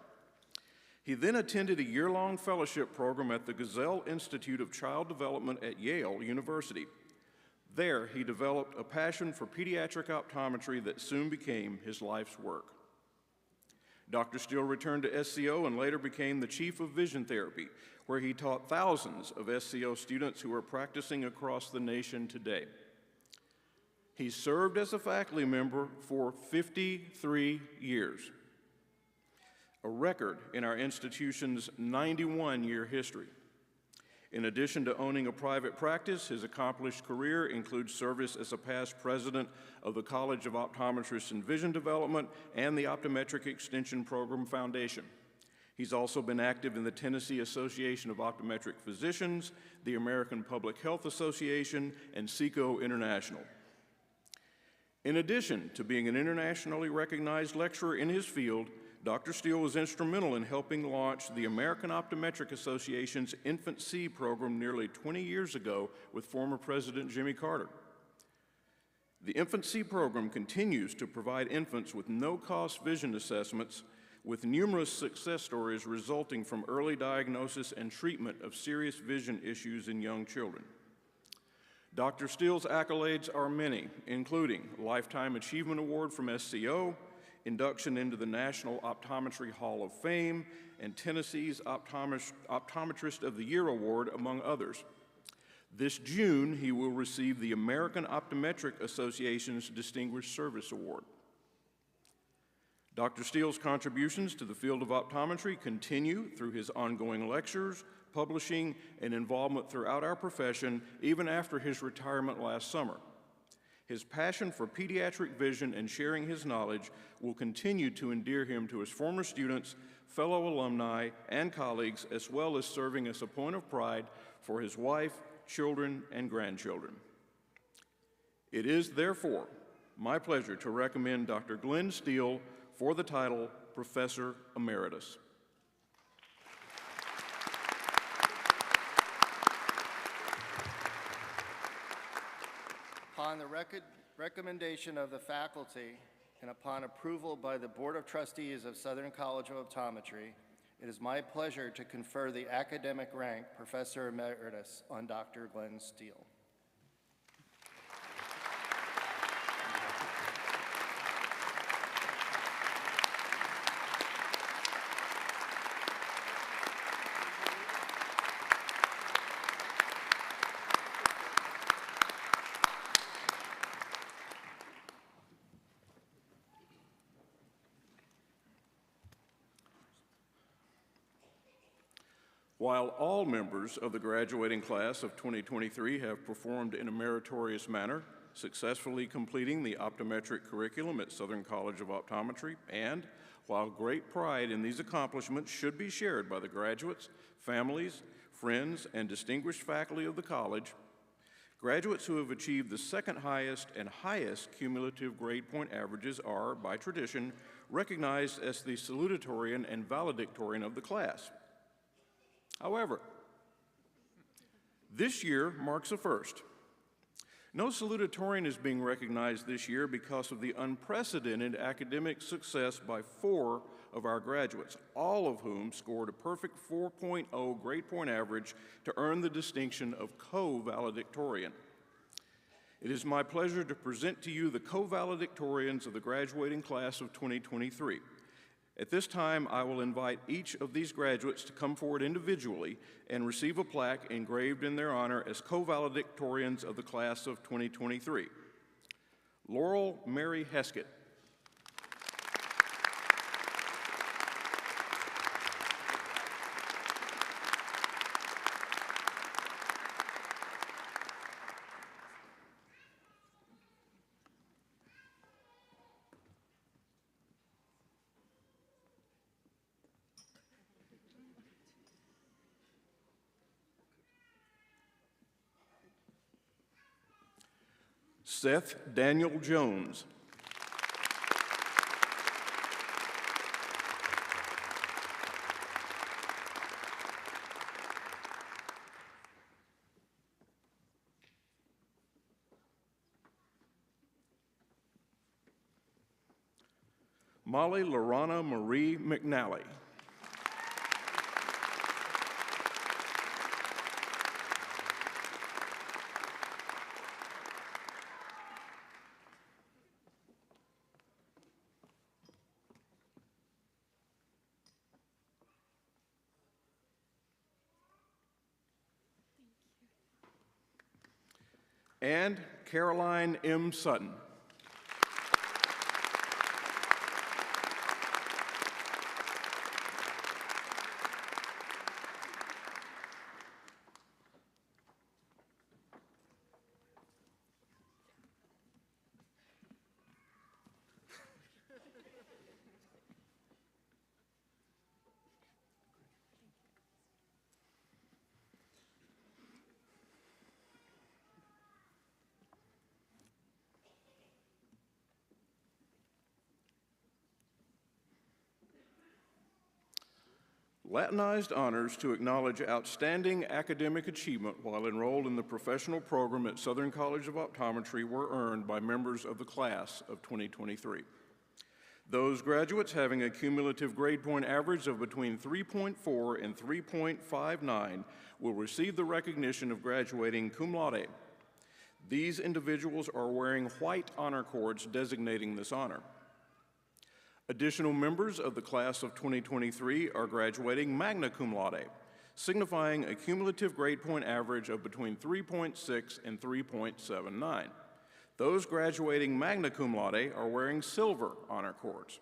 He then attended a year-long fellowship program at the Gazelle Institute of Child Development at Yale University. There, he developed a passion for pediatric optometry that soon became his life's work. Dr. Steele returned to SCO and later became the chief of vision therapy, where he taught thousands of SCO students who are practicing across the nation today. He served as a faculty member for 53 years, a record in our institution's 91-year history. In addition to owning a private practice, his accomplished career includes service as a past president of the College of Optometrists and Vision Development and the Optometric Extension Program Foundation. He's also been active in the Tennessee Association of Optometric Physicians, the American Public Health Association, and SECO International. In addition to being an internationally recognized lecturer in his field, Dr. Steele was instrumental in helping launch the American Optometric Association's Infant C program nearly 20 years ago with former President Jimmy Carter. The Infant C program continues to provide infants with no-cost vision assessments, with numerous success stories resulting from early diagnosis and treatment of serious vision issues in young children. Dr. Steele's accolades are many, including Lifetime Achievement Award from SCO, induction into the National Optometry Hall of Fame, and Tennessee's Optometrist of the Year Award, among others. This June, he will receive the American Optometric Association's Distinguished Service Award. Dr. Steele's contributions to the field of optometry continue through his ongoing lectures, publishing, and involvement throughout our profession, even after his retirement last summer. His passion for pediatric vision and sharing his knowledge will continue to endear him to his former students, fellow alumni, and colleagues, as well as serving as a point of pride for his wife, children, and grandchildren. It is, therefore, my pleasure to recommend Dr. Glenn Steele for the title Professor Emeritus. Upon the recommendation of the faculty and upon approval by the Board of Trustees of Southern College of Optometry, it is my pleasure to confer the academic rank Professor Emeritus on Dr. Glenn Steele. While all members of the graduating class of 2023 have performed in a meritorious manner, successfully completing the optometric curriculum at Southern College of Optometry, and while great pride in these accomplishments should be shared by the graduates, families, friends, and distinguished faculty of the college, graduates who have achieved the second highest and highest cumulative grade point averages are, by tradition, recognized as the salutatorian and valedictorian of the class. However, this year marks a first. No salutatorian is being recognized this year because of the unprecedented academic success by 4 of our graduates, all of whom scored a perfect 4.0 grade point average to earn the distinction of co-valedictorian. It is my pleasure to present to you the co-valedictorians of the graduating class of 2023. At this time, I will invite each of these graduates to come forward individually and receive a plaque engraved in their honor as co-valedictorians of the class of 2023. Laurel Mary Heskett. Seth Daniel Jones. Molly Lorana Marie McNally. And Caroline M. Sutton. Latinized honors to acknowledge outstanding academic achievement while enrolled in the professional program at Southern College of Optometry were earned by members of the class of 2023. Those graduates having a cumulative grade point average of between 3.4 and 3.59 will receive the recognition of graduating cum laude. These individuals are wearing white honor cords designating this honor. Additional members of the class of 2023 are graduating magna cum laude, signifying a cumulative grade point average of between 3.6 and 3.79. Those graduating magna cum laude are wearing silver honor cords.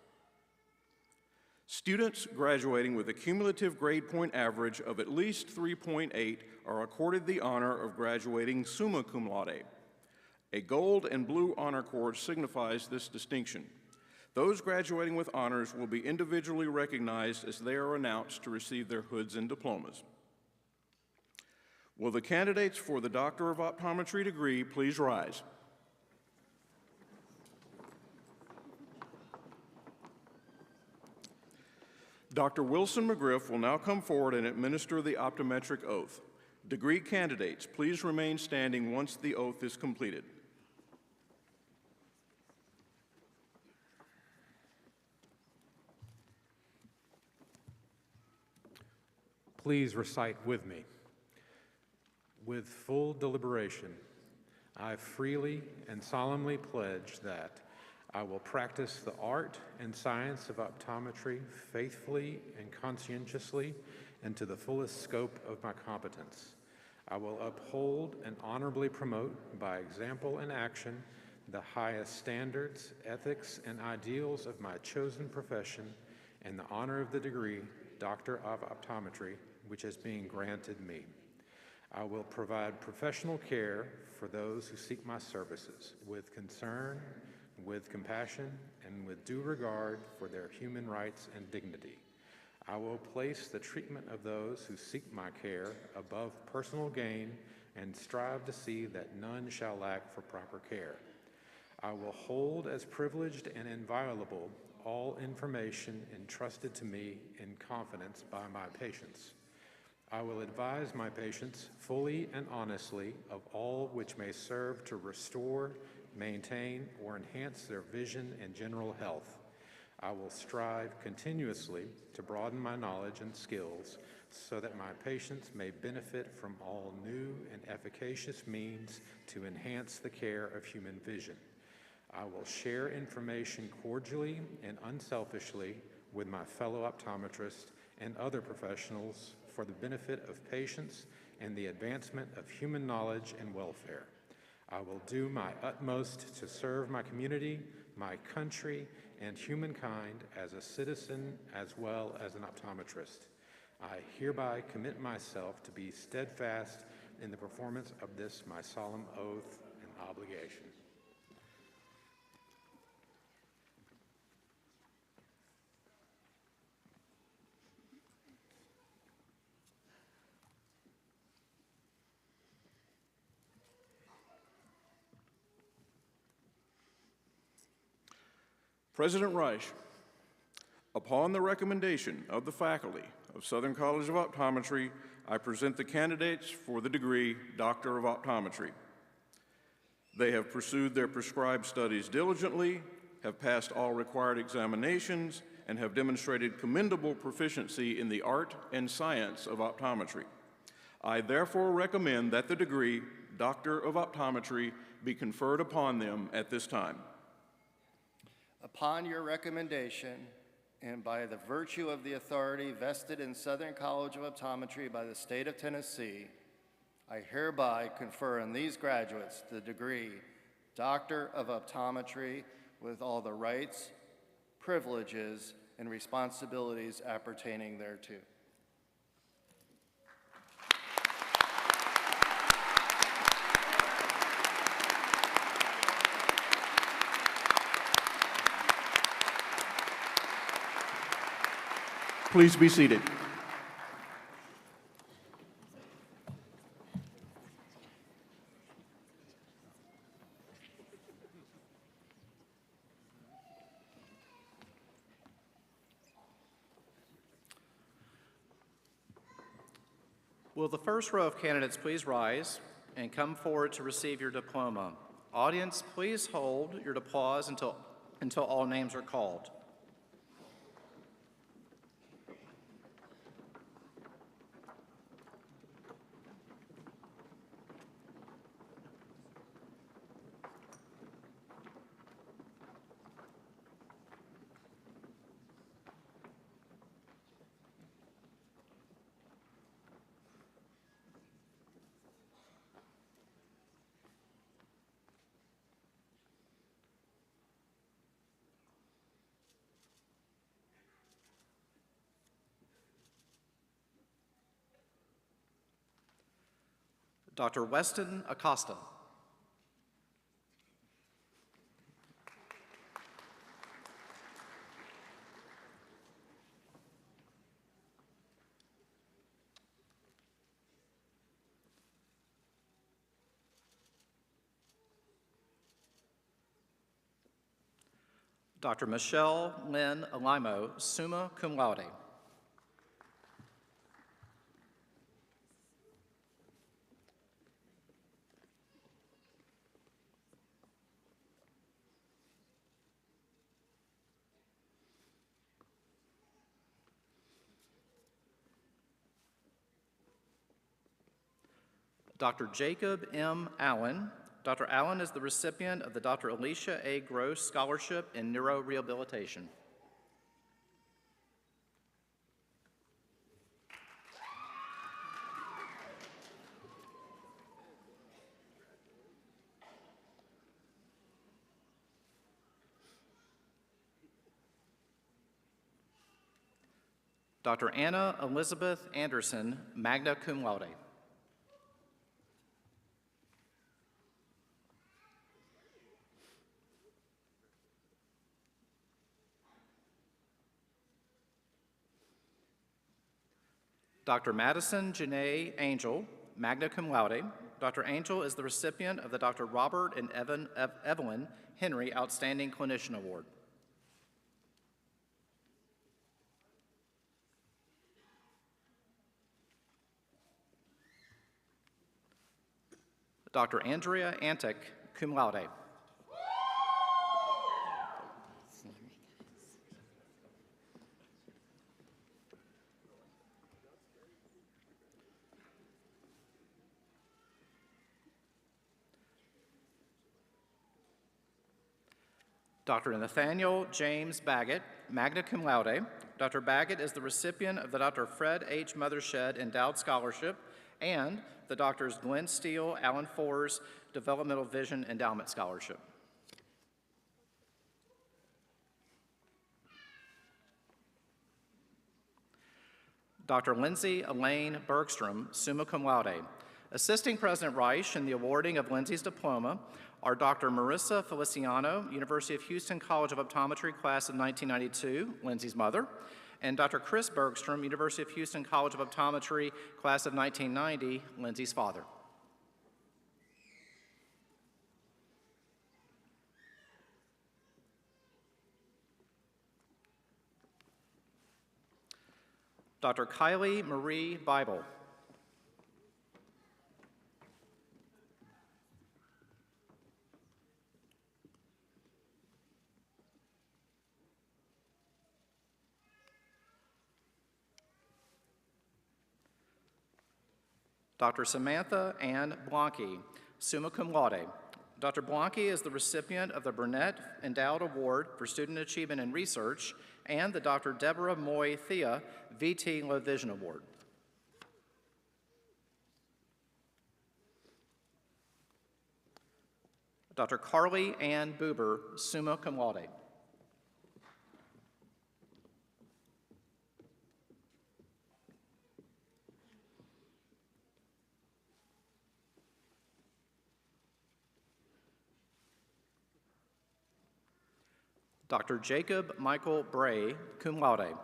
Students graduating with a cumulative grade point average of at least 3.8 are accorded the honor of graduating summa cum laude. A gold and blue honor cord signifies this distinction. Those graduating with honors will be individually recognized as they are announced to receive their hoods and diplomas. Will the candidates for the Doctor of Optometry degree please rise? Dr. Wilson McGriff will now come forward and administer the optometric oath. Degree candidates, please remain standing once the oath is completed. Please recite with me. With full deliberation, I freely and solemnly pledge that I will practice the art and science of optometry faithfully and conscientiously and to the fullest scope of my competence. I will uphold and honorably promote by example and action the highest standards, ethics, and ideals of my chosen profession and the honor of the degree Doctor of Optometry, which is being granted me. I will provide professional care for those who seek my services with concern, with compassion, and with due regard for their human rights and dignity. I will place the treatment of those who seek my care above personal gain and strive to see that none shall lack for proper care. I will hold as privileged and inviolable all information entrusted to me in confidence by my patients. I will advise my patients fully and honestly of all which may serve to restore, maintain, or enhance their vision and general health. I will strive continuously to broaden my knowledge and skills so that my patients may benefit from all new and efficacious means to enhance the care of human vision. I will share information cordially and unselfishly with my fellow optometrists and other professionals for the benefit of patients and the advancement of human knowledge and welfare. I will do my utmost to serve my community, my country, and humankind as a citizen as well as an optometrist. I hereby commit myself to be steadfast in the performance of this my solemn oath and obligation. President Reich, upon the recommendation of the faculty of Southern College of Optometry, I present the candidates for the degree Doctor of Optometry. They have pursued their prescribed studies diligently, have passed all required examinations, and have demonstrated commendable proficiency in the art and science of optometry. I therefore recommend that the degree Doctor of Optometry be conferred upon them at this time. Upon your recommendation, and by the virtue of the authority vested in Southern College of Optometry by the state of Tennessee, I hereby confer on these graduates the degree Doctor of Optometry with all the rights, privileges, and responsibilities appertaining thereto. Please be seated. Will the first row of candidates please rise and come forward to receive your diploma? Audience, please hold your applause until all names are called. Dr. Weston Acosta. Dr. Michelle Lynn Alimo, summa cum laude. Dr. Jacob M. Allen. Dr. Allen is the recipient of the Dr. Alicia A. Gross Scholarship in Neurorehabilitation. Dr. Anna Elizabeth Anderson, magna cum laude. Dr. Madison Janae Angel, magna cum laude. Dr. Angel is the recipient of the Dr. Robert and Evelyn Henry Outstanding Clinician Award. Dr. Andrea Antic, cum laude. Dr. Nathaniel James Baggett, magna cum laude. Dr. Baggett is the recipient of the Dr. Fred H. Mothershed Endowed Scholarship and the Drs. Glenn Steele, Alan Forr's Developmental Vision Endowment Scholarship. Dr. Lindsay Elaine Bergstrom, summa cum laude. Assisting President Reich in the awarding of Lindsay's diploma are Dr. Marissa Feliciano, University of Houston College of Optometry, class of 1992, Lindsay's mother, and Dr. Chris Bergstrom, University of Houston College of Optometry, class of 1990, Lindsay's father. Dr. Kylie Marie Bible. Dr. Samantha Ann Blanke, summa cum laude. Dr. Blanke is the recipient of the Burnett Endowed Award for Student Achievement in Research and the Dr. Deborah Moy Thea VT Low Vision Award. Dr. Carly Ann Buber, summa cum laude. Dr. Jacob Michael Bray, cum laude.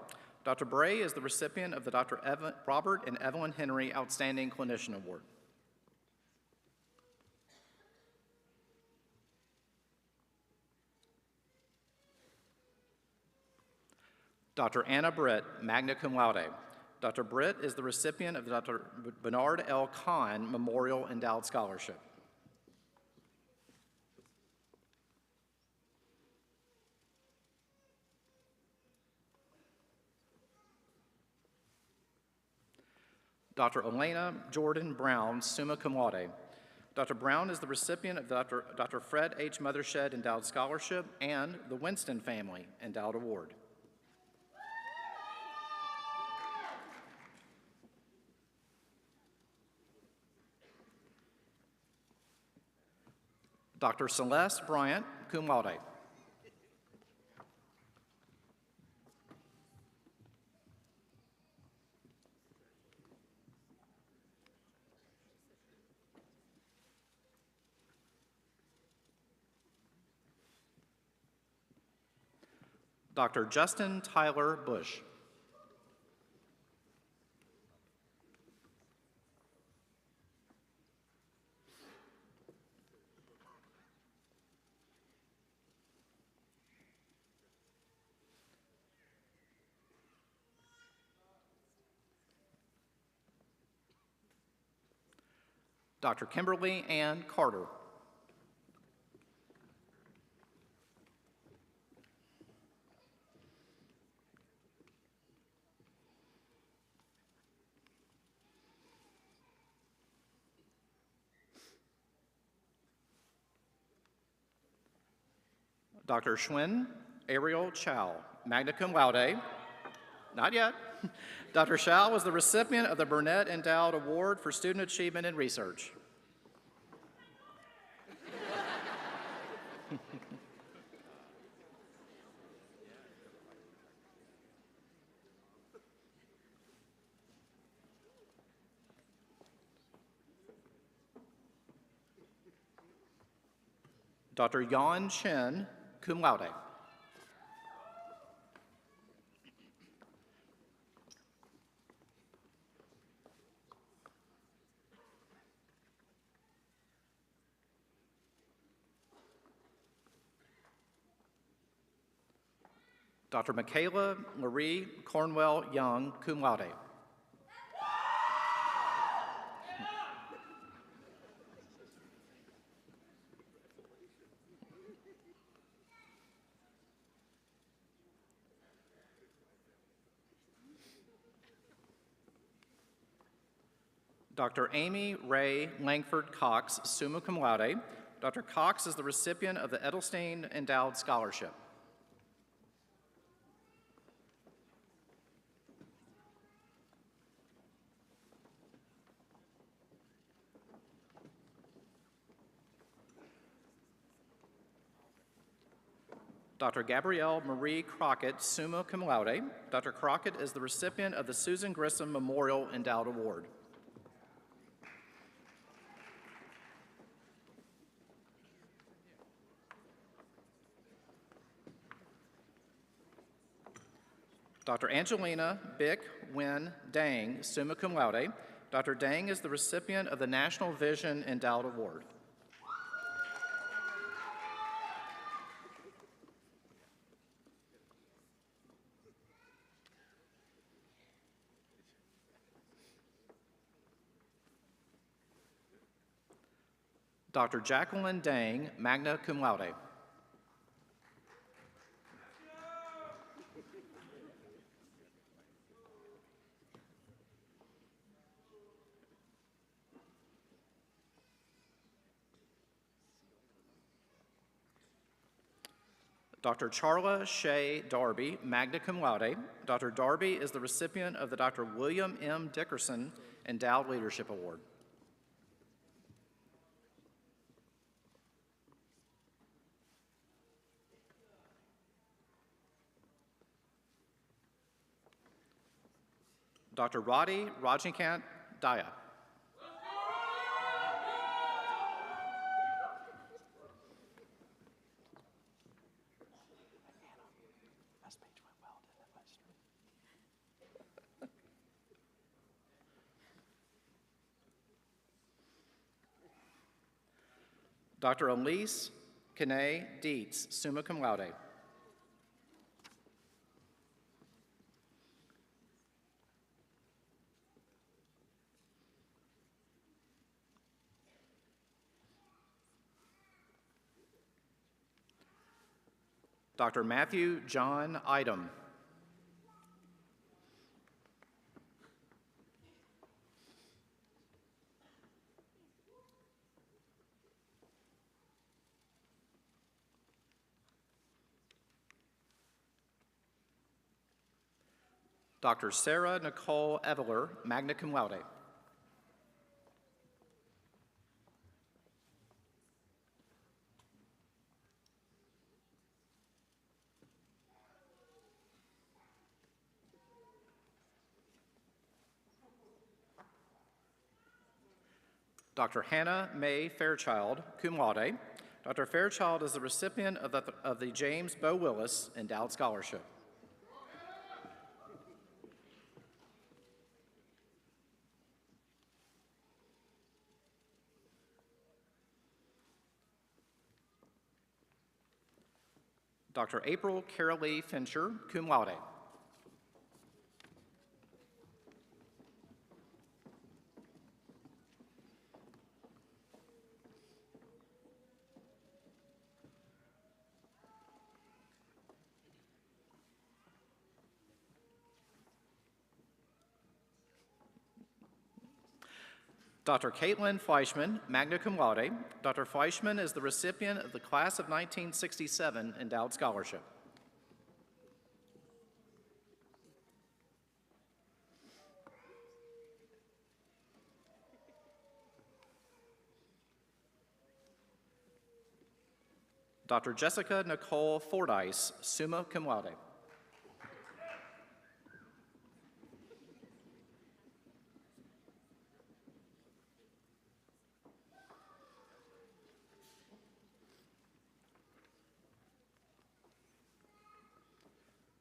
Dr. Bray is the recipient of the Dr. Robert and Evelyn Henry Outstanding Clinician Award. Dr. Anna Britt, magna cum laude. Dr. Britt is the recipient of the Dr. Bernard L. Kahn Memorial Endowed Scholarship. Dr. Elena Jordan Brown, summa cum laude. Dr. Brown is the recipient of the Dr. Fred H. Mothershed Endowed Scholarship and the Winston Family Endowed Award. Dr. Celeste Bryant, cum laude. Dr. Justin Tyler Bush. Dr. Kimberly Ann Carter. Dr. Schwinn Ariel Chow, magna cum laude. Not yet. Dr. Chow was the recipient of the Burnett Endowed Award for Student Achievement in Research. Dr. Yan Chen, cum laude. Dr. Michaela Marie Cornwell Young, cum laude. Dr. Amy Ray Langford Cox, summa cum laude. Dr. Cox is the recipient of the Edelstein Endowed Scholarship. Dr. Gabrielle Marie Crockett, summa cum laude. Dr. Crockett is the recipient of the Susan Grissom Memorial Endowed Award. Dr. Angelina Bick Wynn Dang, summa cum laude. Dr. Dang is the recipient of the National Vision Endowed Award. Dr. Jacqueline Dang, magna cum laude. Dr. Charla Shea Darby, magna cum laude. Dr. Darby is the recipient of the Dr. William M. Dickerson Endowed Leadership Award. Dr. Roddy Rajnikant Daya. Dr. Elise Kane Dietz, summa cum laude. Dr. Matthew John Idem. Dr. Sarah Nicole Eveler, magna cum laude. Dr. Hannah Mae Fairchild, cum laude. Dr. Fairchild is the recipient of the James Bo Willis Endowed Scholarship. Dr. April Carolee Fincher, cum laude. Dr. Caitlin Fleischman, magna cum laude. Dr. Fleischman is the recipient of the Class of 1967 Endowed Scholarship. Dr. Jessica Nicole Fordyce, summa cum laude.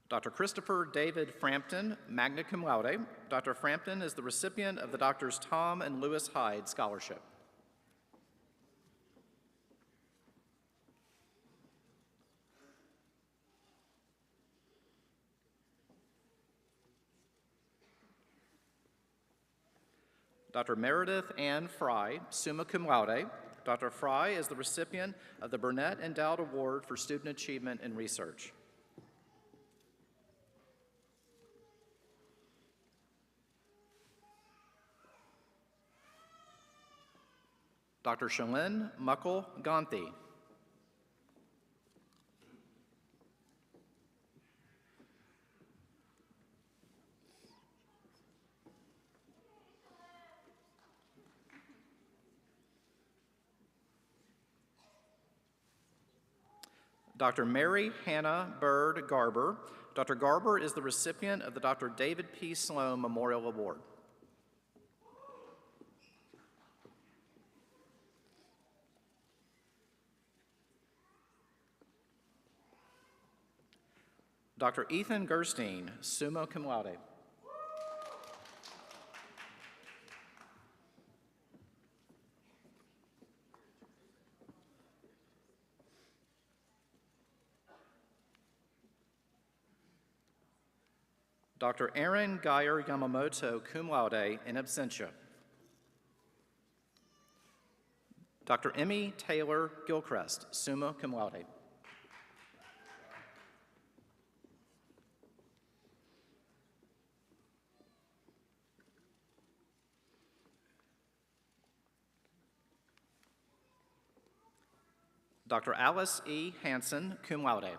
Dr. Christopher David Frampton, magna cum laude. Dr. Frampton is the recipient of the Drs. Tom and Lewis Hyde Scholarship. Dr. Meredith Ann Fry, summa cum laude. Dr. Fry is the recipient of the Burnett Endowed Award for Student Achievement in Research. Dr. Shalin Muckle Gonthi. Dr. Mary Hannah Bird Garber. Dr. Garber is the recipient of the Dr. David P. Sloan Memorial Award. Dr. Ethan Gerstein, summa cum laude. Dr. Aaron Geyer Yamamoto, cum laude, in absentia. Dr. Emmy Taylor Gilchrist, summa cum laude. Dr. Alice E. Hansen, cum laude.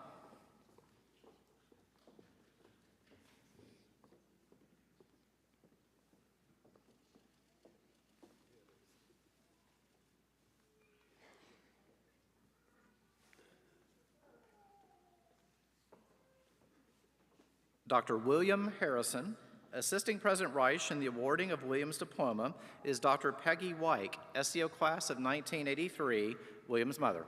Dr. William Harrison. Assisting President Reich in the awarding of Williams' diploma is Dr. Peggy Wyke, SEO class of 1983, Williams' mother.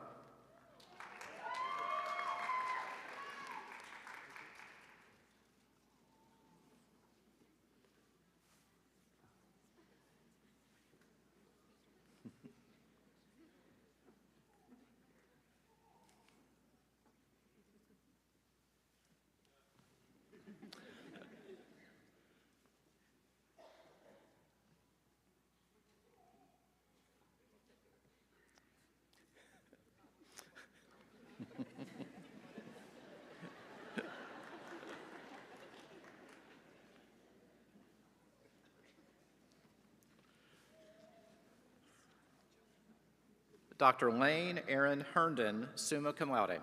Dr. Lane Aaron Herndon, summa cum laude.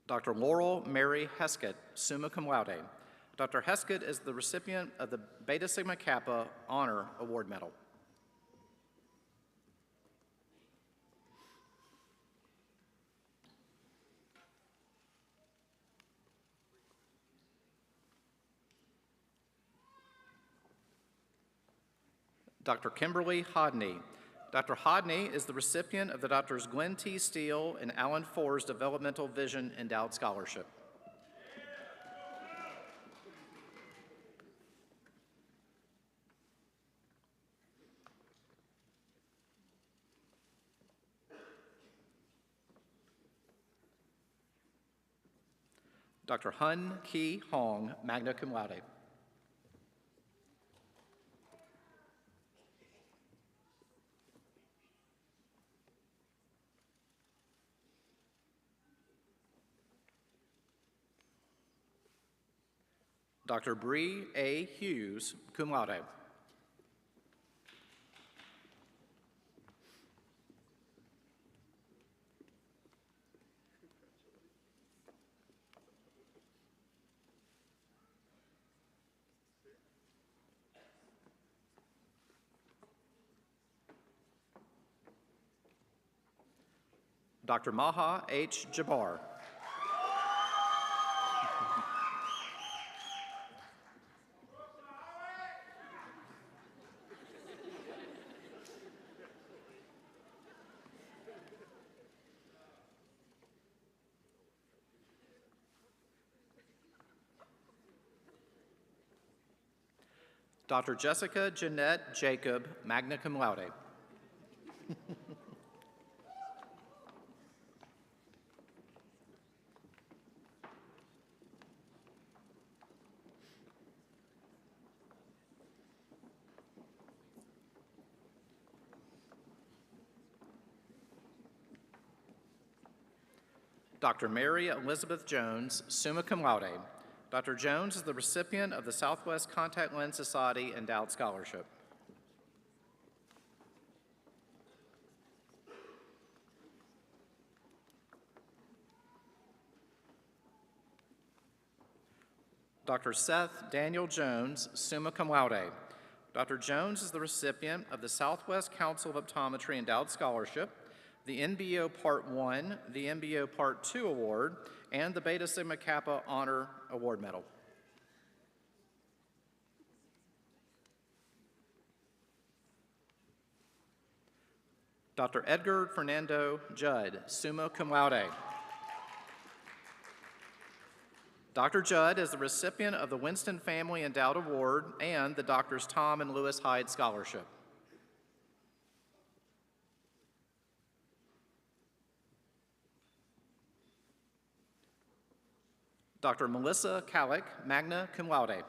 Dr. Laurel Mary Heskett, summa cum laude. Dr. Heskett is the recipient of the Beta Sigma Kappa Honor Award Medal. Dr. Kimberly Hodney. Dr. Hodney is the recipient of the Drs. Gwen T. Steele and Alan Forr's Developmental Vision Endowed Scholarship. Dr. Hun Ki Hong, magna cum laude. Dr. Bree A. Hughes, cum laude. Dr. Maha H. Jabbar. Dr. Jessica Jeanette Jacob, magna cum laude. Dr. Mary Elizabeth Jones, summa cum laude. Dr. Jones is the recipient of the Southwest Contact Lens Society Endowed Scholarship. Dr. Seth Daniel Jones, summa cum laude. Dr. Jones is the recipient of the Southwest Council of Optometry Endowed Scholarship, the NBO Part 1, the NBO Part 2 Award, and the Beta Sigma Kappa Honor Award Medal. Dr. Edgar Fernando Judd, summa cum laude. Dr. Judd is the recipient of the Winston Family Endowed Award and the Drs. Tom and Lewis Hyde Scholarship. Dr. Melissa Kallick, magna cum laude.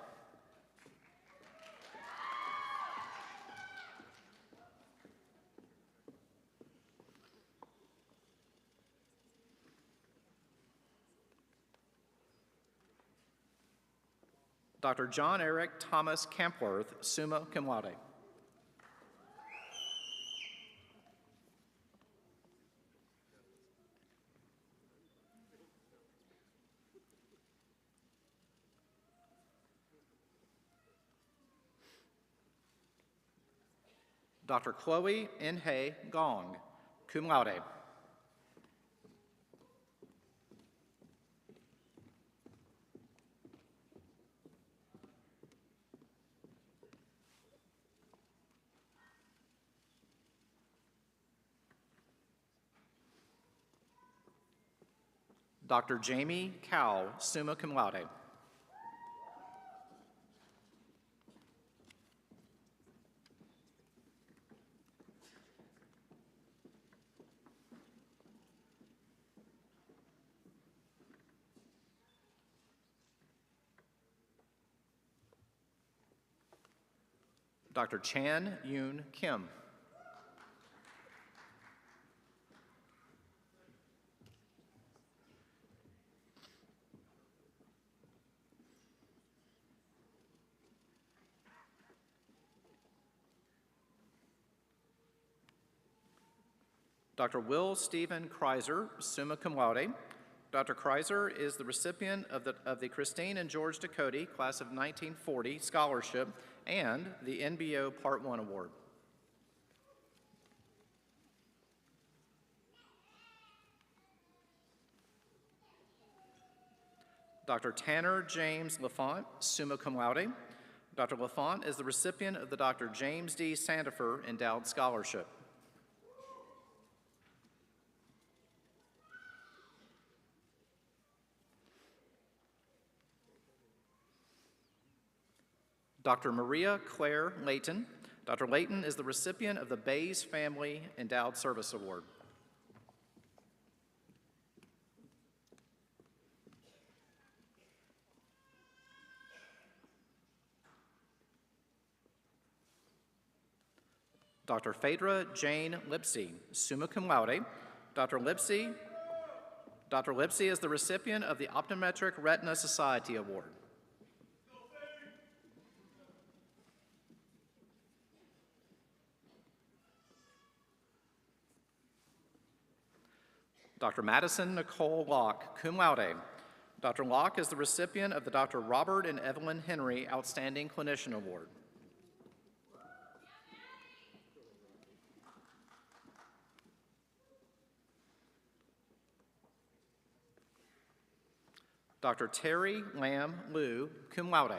Dr. John Eric Thomas Campworth, summa cum laude. Dr. Chloe Inhe Gong, cum laude. Dr. Jamie Cowell, summa cum laude. Dr. Chan Yoon Kim. Dr. Will Stephen Kreiser, summa cum laude. Dr. Kreiser is the recipient of the Christine and George Ducote Class of 1940 Scholarship and the NBO Part 1 Award. Dr. Tanner James Lafont, summa cum laude. Dr. Lafont is the recipient of the Dr. James D. Sandifer Endowed Scholarship. Dr. Maria Claire Layton. Dr. Layton is the recipient of the Bays Family Endowed Service Award. Dr. Phaedra Jane Lipsey, summa cum laude. Dr. Lipsey is the recipient of the Optometric Retina Society Award. Dr. Madison Nicole Locke, cum laude. Dr. Locke is the recipient of the Dr. Robert and Evelyn Henry Outstanding Clinician Award. Dr. Terry Lamb Liu, cum laude.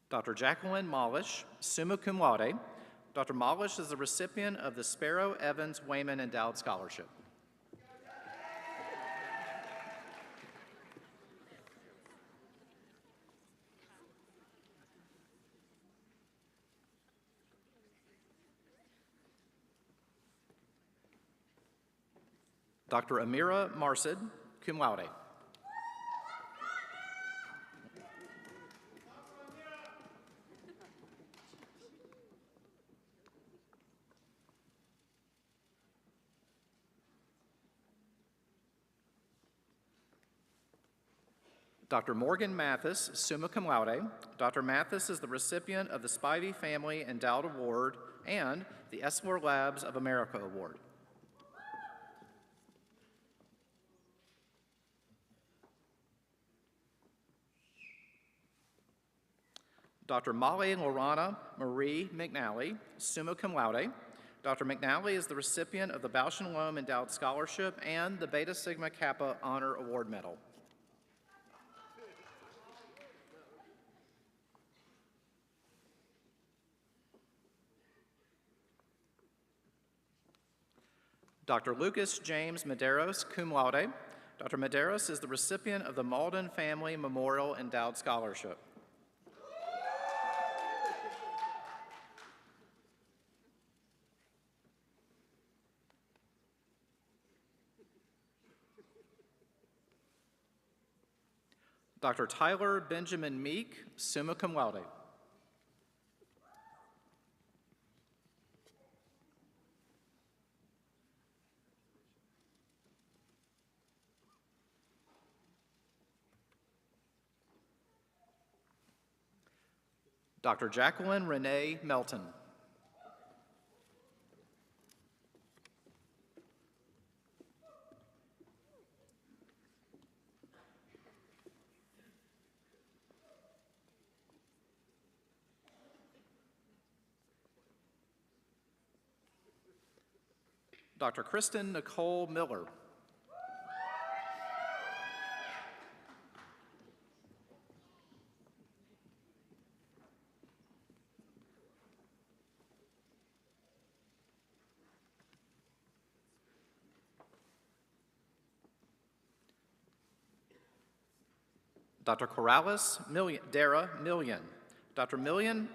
Dr. Jacqueline Molish, summa cum laude. Dr. Molish is the recipient of the Sparrow Evans Wayman Endowed Scholarship. Dr. Amira Marsid, cum laude. Dr. Morgan Mathis, summa cum laude. Dr. Mathis is the recipient of the Spivey Family Endowed Award and the Esler Labs of America Award. Dr. Molly Lorana Marie McNally, summa cum laude. Dr. McNally is the recipient of the Bausch and Lomb Endowed Scholarship and the Beta Sigma Kappa Honor Award Medal. Dr. Lucas James Medeiros, cum laude. Dr. Medeiros is the recipient of the Malden Family Memorial Endowed Scholarship. Dr. Tyler Benjamin Meek, summa cum laude. Dr. Jacqueline Renee Melton. Dr. Kristen Nicole Miller. Dr. Corrales Dara Million. Dr. Million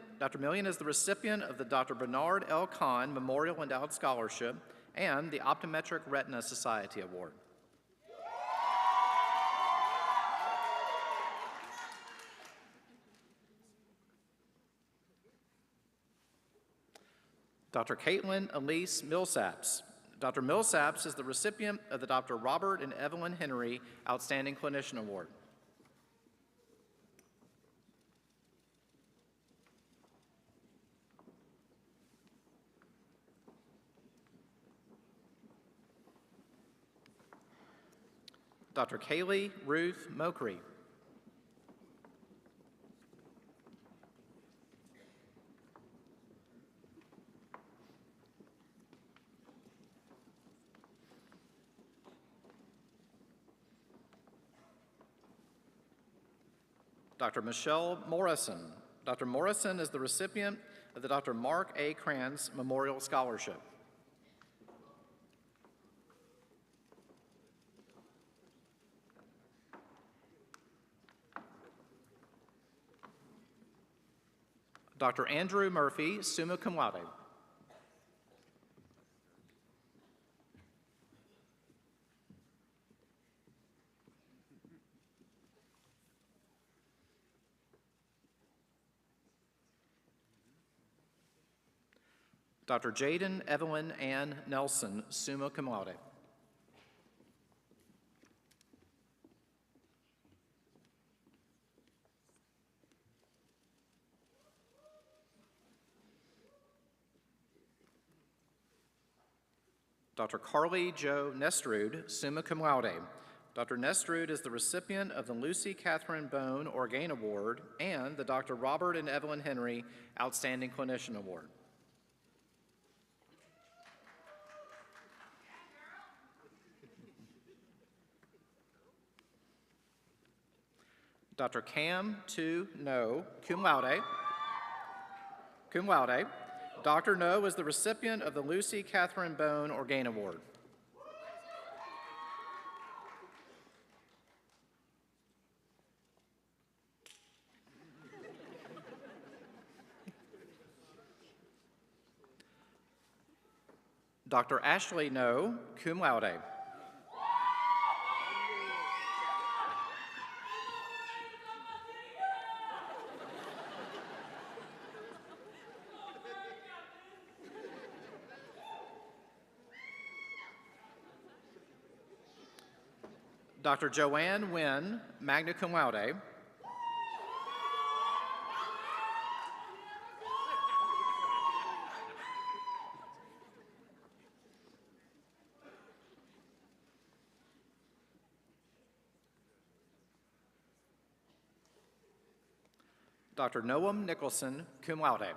is the recipient of the Dr. Bernard L. Kahn Memorial Endowed Scholarship and the Optometric Retina Society Award. Dr. Caitlin Elise Millsaps. Dr. Millsaps is the recipient of the Dr. Robert and Evelyn Henry Outstanding Clinician Award. Dr. Kaylee Ruth Mokri. Dr. Michelle Morrison. Dr. Morrison is the recipient of the Dr. Mark A. Kranz Memorial Scholarship. Dr. Andrew Murphy, summa cum laude. Dr. Jaden Evelyn Ann Nelson, summa cum laude. Dr. Carly Jo Nestrud, summa cum laude. Dr. Nestrud is the recipient of the Lucy Catherine Bone Orgain Award and the Dr. Robert and Evelyn Henry Outstanding Clinician Award. Dr. Cam Tu No, cum laude. Cum laude. Dr. No is the recipient of the Lucy Catherine Bone Orgain Award. Dr. Ashley No, cum laude. Dr. Joanne Nguyen, magna cum laude. Dr. Noam Nicholson, cum laude.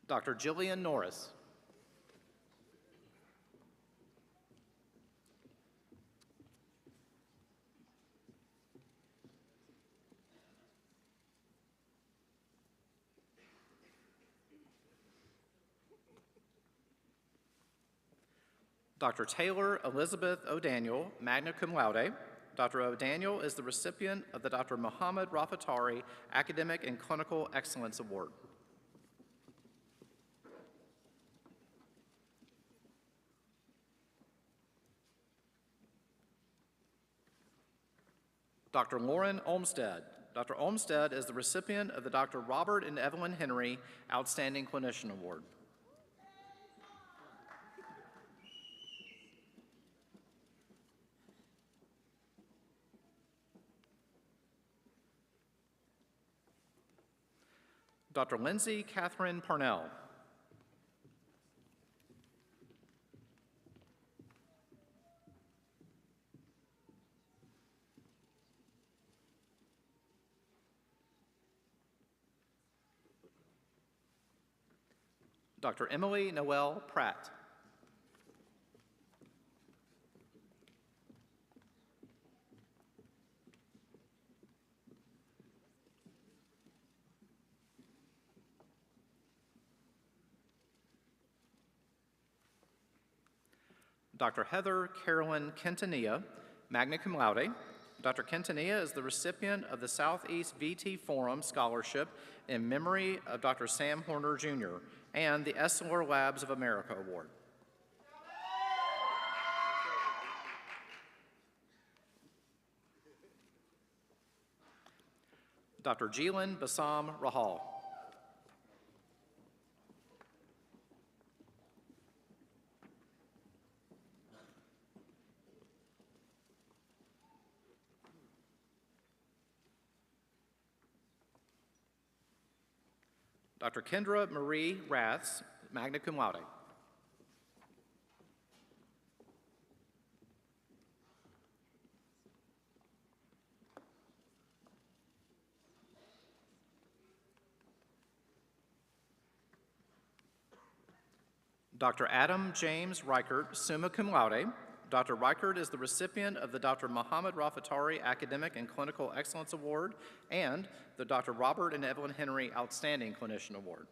Dr. Jillian Norris. Dr. Taylor Elizabeth O'Daniel, magna cum laude. Dr. O'Daniel is the recipient of the Dr. Muhammad Rafatari Academic and Clinical Excellence Award. Dr. Lauren Olmstead. Dr. Olmstead is the recipient of the Dr. Robert and Evelyn Henry Outstanding Clinician Award. Dr. Lindsay Catherine Parnell. Dr. Emily Noel Pratt. Dr. Heather Carolyn Quintanilla, magna cum laude. Dr. Quintanilla is the recipient of the Southeast VT Forum Scholarship in memory of Dr. Sam Horner, Jr., and the Esler Labs of America Award. Dr. Jeelan Bassam Rahal. Dr. Kendra Marie Raths, magna cum laude. Dr. Adam James Reichert, summa cum laude. Dr. Reichert is the recipient of the Dr. Muhammad Rafatari Academic and Clinical Excellence Award and the Dr. Robert and Evelyn Henry Outstanding Clinician Award.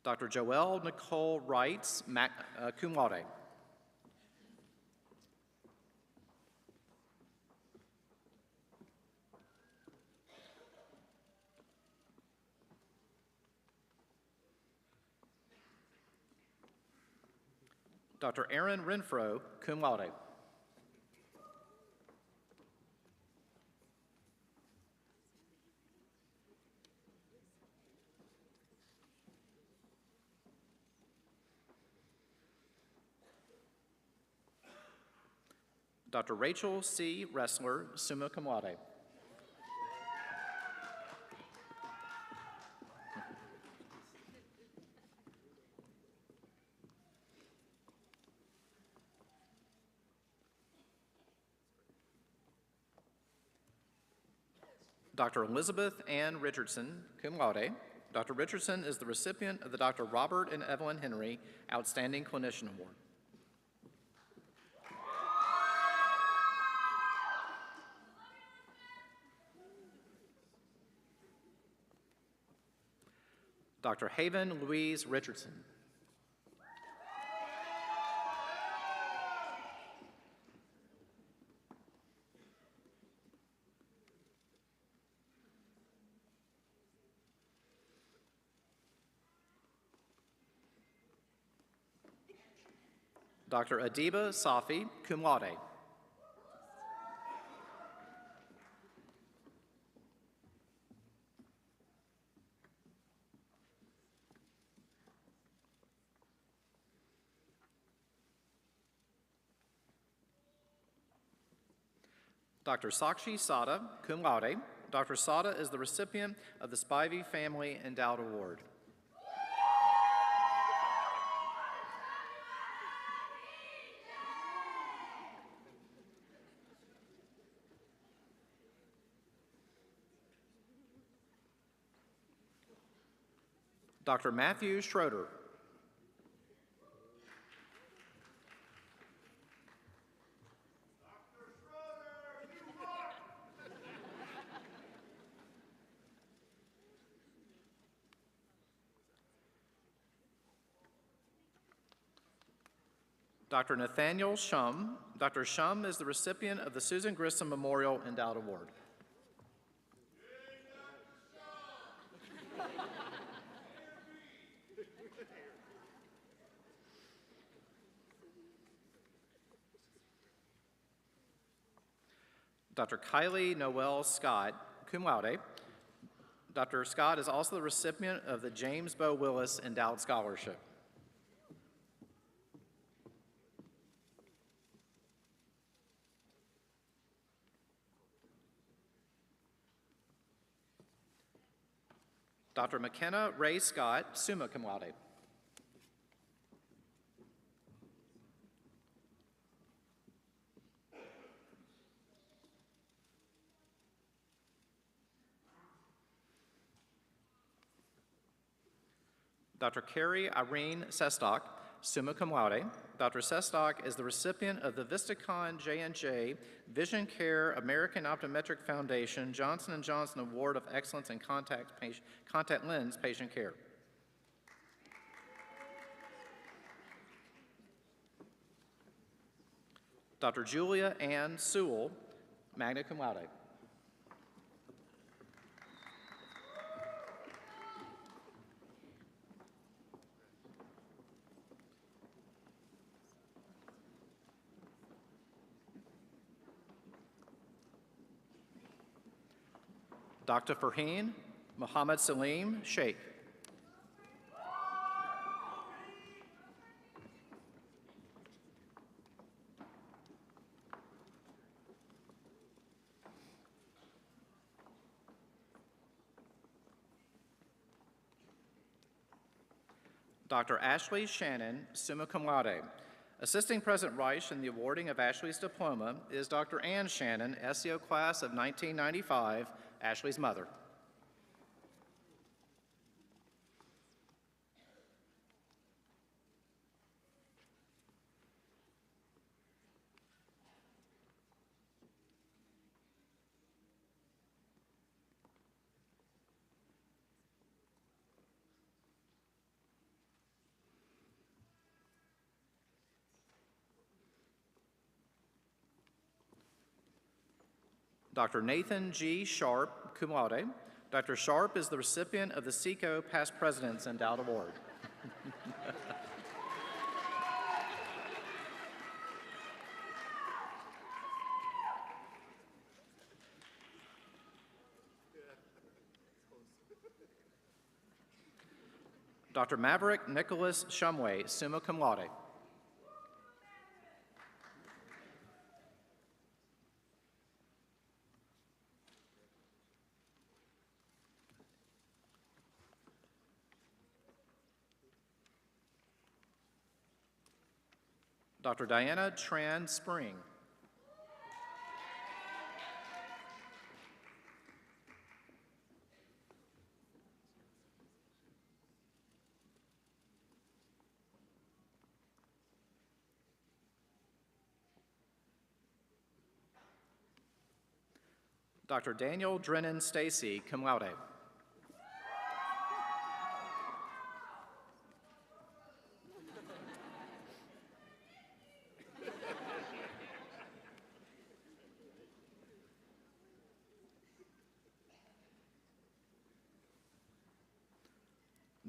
Dr. Joelle Nicole Wrights, cum laude. Dr. Aaron Renfro, cum laude. Dr. Rachel C. Ressler, summa cum laude. Dr. Elizabeth Ann Richardson, cum laude. Dr. Richardson is the recipient of the Dr. Robert and Evelyn Henry Outstanding Clinician Award. Dr. Haven Louise Richardson. Dr. Adiba Safi, cum laude. Dr. Sakshi Sada, cum laude. Dr. Sada is the recipient of the Spivey Family Endowed Award. Dr. Matthew Schroeder. Dr. Nathaniel Shum. Dr. Shum is the recipient of the Susan Grissom Memorial Endowed Award. Dr. Kylie Noel Scott, cum laude. Dr. Scott is also the recipient of the James Bo Willis Endowed Scholarship. Dr. McKenna Ray Scott, summa cum laude. Dr. Carrie Irene Sestock, summa cum laude. Dr. Sestock is the recipient of the VistaCon J&J Vision Care American Optometric Foundation Johnson & Johnson Award of Excellence in Contact Lens Patient Care. Dr. Julia Ann Sewell, magna cum laude. Dr. Farheen Muhammad Salim Sheikh. Dr. Ashley Shannon, summa cum laude. Assisting President Reich in the awarding of Ashley's diploma is Dr. Ann Shannon, SEO class of 1995, Ashley's mother. Dr. Nathan G. Sharp, cum laude. Dr. Sharp is the recipient of the SECO Past President's Endowed Award. Dr. Maverick Nicholas Shumway, summa cum laude. Dr. Diana Tran Spring. Dr. Daniel Drennan Stacy, cum laude.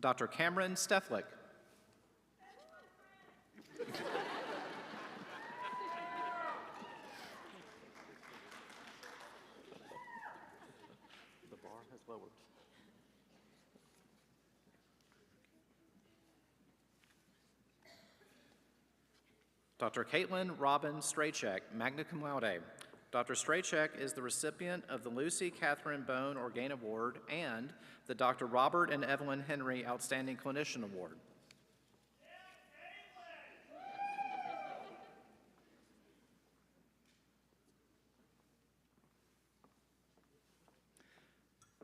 Dr. Cameron Steflik. Forward. Dr. Caitlin Robin Straycheck, magna cum laude. Dr. Straycheck is the recipient of the Lucy Catherine Bone Orgain Award and the Dr. Robert and Evelyn Henry Outstanding Clinician Award.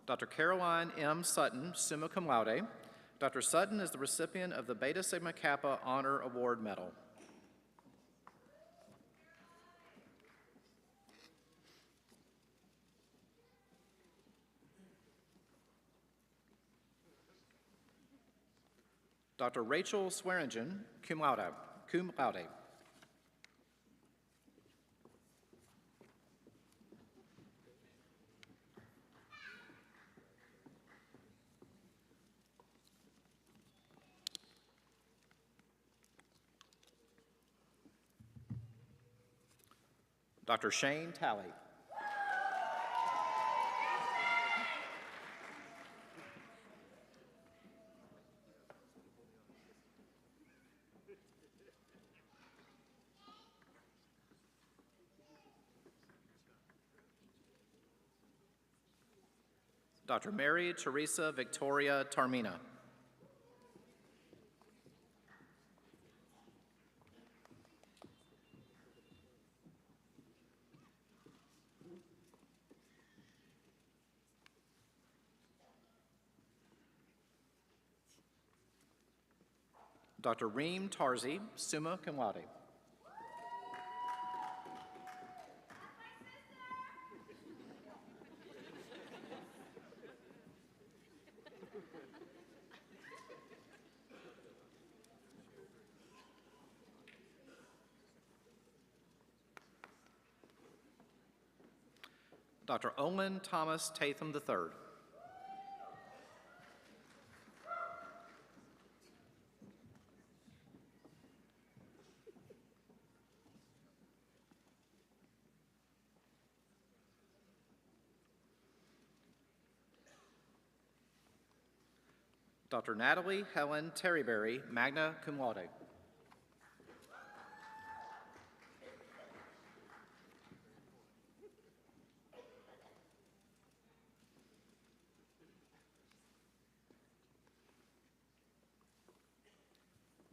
Dr. Caroline M. Sutton, summa cum laude. Dr. Sutton is the recipient of the Beta Sigma Kappa Honor Award Medal. Dr. Rachel Swearingen, cum laude. Cum laude. Dr. Shane Talley. Dr. Mary Teresa Victoria Tarmina. Dr. Reem Tarzi, summa cum laude. Dr. Olin Thomas Tatham III. Dr. Natalie Helen Terryberry, magna cum laude.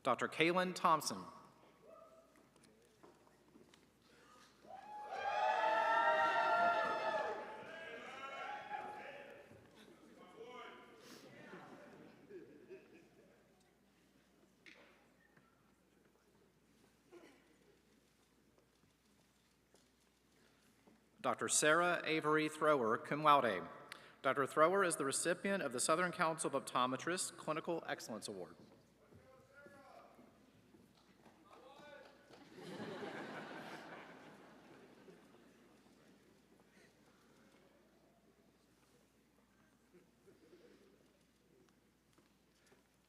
Dr. Kaylin Thompson. Dr. Sarah Avery Thrower, cum laude. Dr. Thrower is the recipient of the Southern Council of Optometrists Clinical Excellence Award.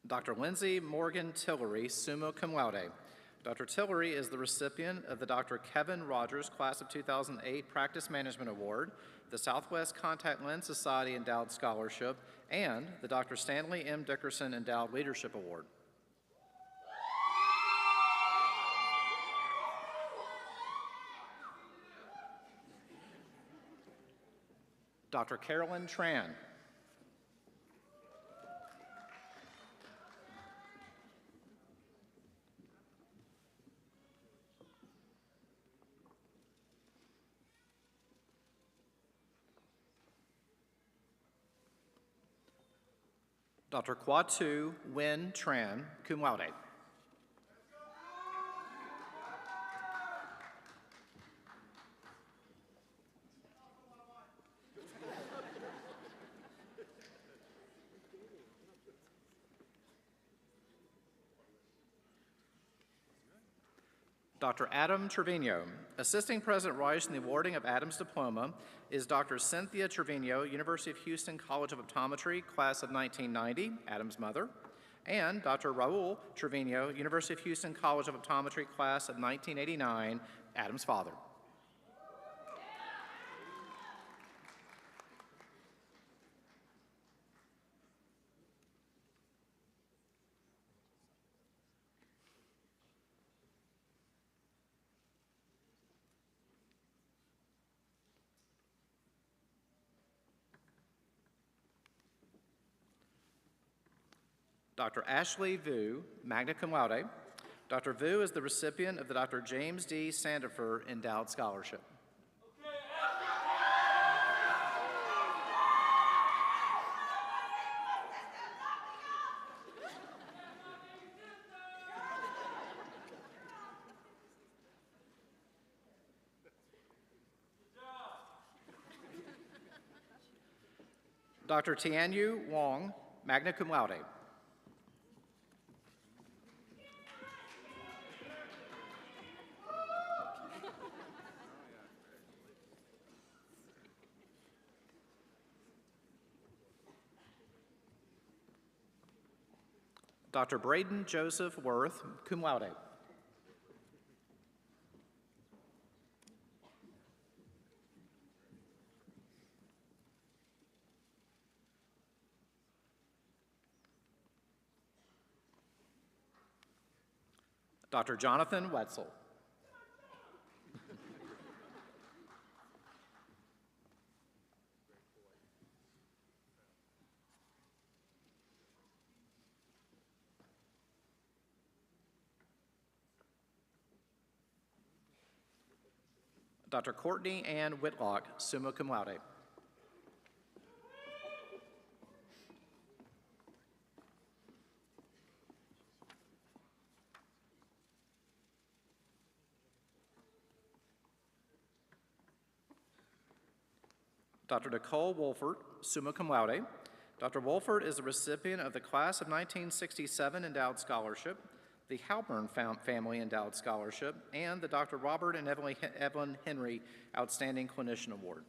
Dr. Lindsay Morgan Tillery, summa cum laude. Dr. Tillery is the recipient of the Dr. Kevin Rogers Class of 2008 Practice Management Award, the Southwest Contact Lens Society Endowed Scholarship, and the Dr. Stanley M. Dickerson Endowed Leadership Award. Dr. Carolyn Tran. Dr. Kwatu Win Tran, cum laude. Dr. Adam Trevino. Assisting President Rice in the awarding of Adam's Diploma is Dr. Cynthia Trevino, University of Houston College of Optometry, Class of 1990, Adam's mother, and Dr. Raul Trevino, University of Houston College of Optometry, Class of 1989, Adam's father. Dr. Ashley Vu, magna cum laude. Dr. Vu is the recipient of the Dr. James D. Sandifer Endowed Scholarship. Dr. Tianyu Wong, magna cum laude. Dr. Braden Joseph Worth, cum laude. Dr. Jonathan Wetzel. Dr. Courtney Ann Whitlock, summa cum laude. Dr. Nicole Wolford, summa cum laude. Dr. Wolford is the recipient of the Class of 1967 Endowed Scholarship, the Halpern Family Endowed Scholarship, and the Dr. Robert and Evelyn Henry Outstanding Clinician Award.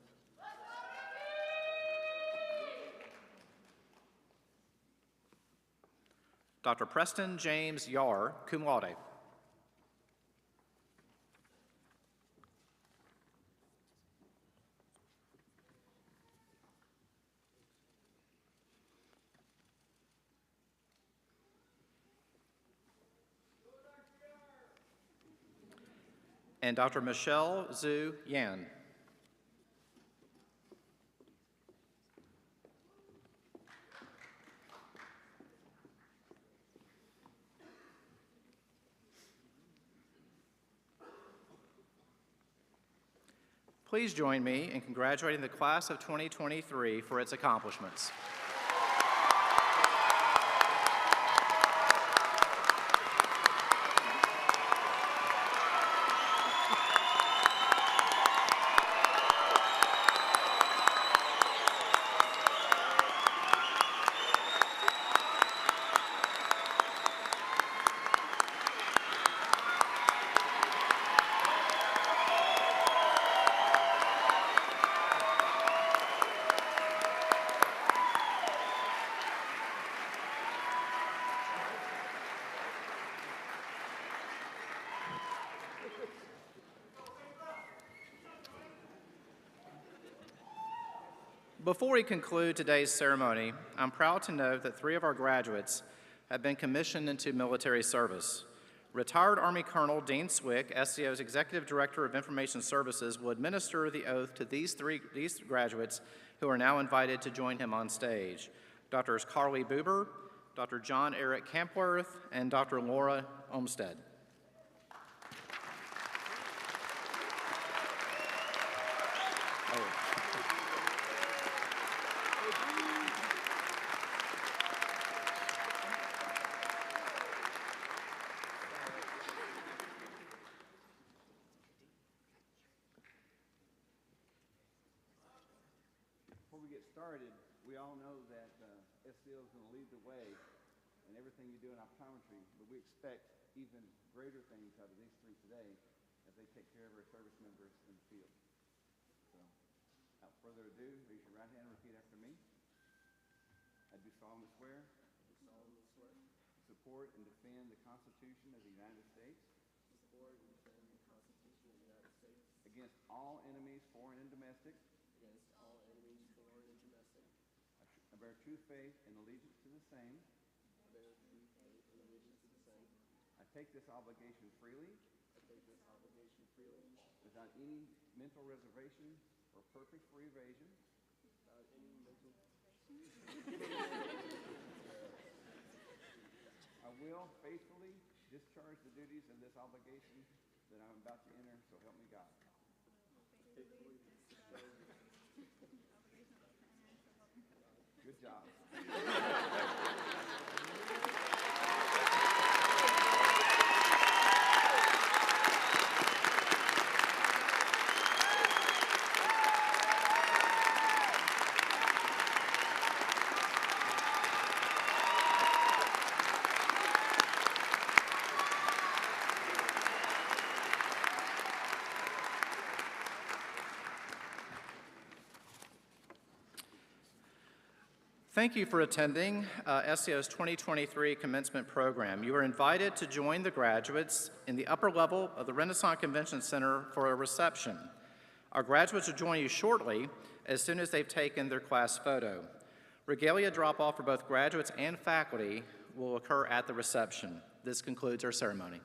Dr. Preston James Yar, cum laude. And Dr. Michelle Zhu Yan. Please join me in congratulating the class of 2023 for its accomplishments. Before we conclude today's ceremony, I'm proud to note that 3 of our graduates have been commissioned into military service. Retired Army Colonel Dean Swick, SCO's Executive Director of Information Services, will administer the oath to these graduates who are now invited to join him on stage. Drs. Carly Buber, Dr. John Eric Campworth, and Dr. Laura Olmstead. Started, we all know that SCO is going to lead the way in everything you do in optometry, but we expect even greater things out of these 3 today as they take care of our service members in the field. So, without further ado, raise your right hand and repeat after me. I do solemnly swear to support and defend the Constitution of the United States against all enemies, foreign and domestic. I bear true faith and allegiance to the same. I take this obligation freely. Without any mental reservation or purpose for evasion. shall faithfully discharge the duties of this obligation that I'm about to enter, so help me God. Good job. Thank you for attending SCO's 2023 commencement program. You are invited to join the graduates in the upper level of the Renaissance Convention Center for a reception. Our graduates will join you shortly as soon as they've taken their class photo. Regalia drop-off for both graduates and faculty will occur at the reception. This concludes our ceremony.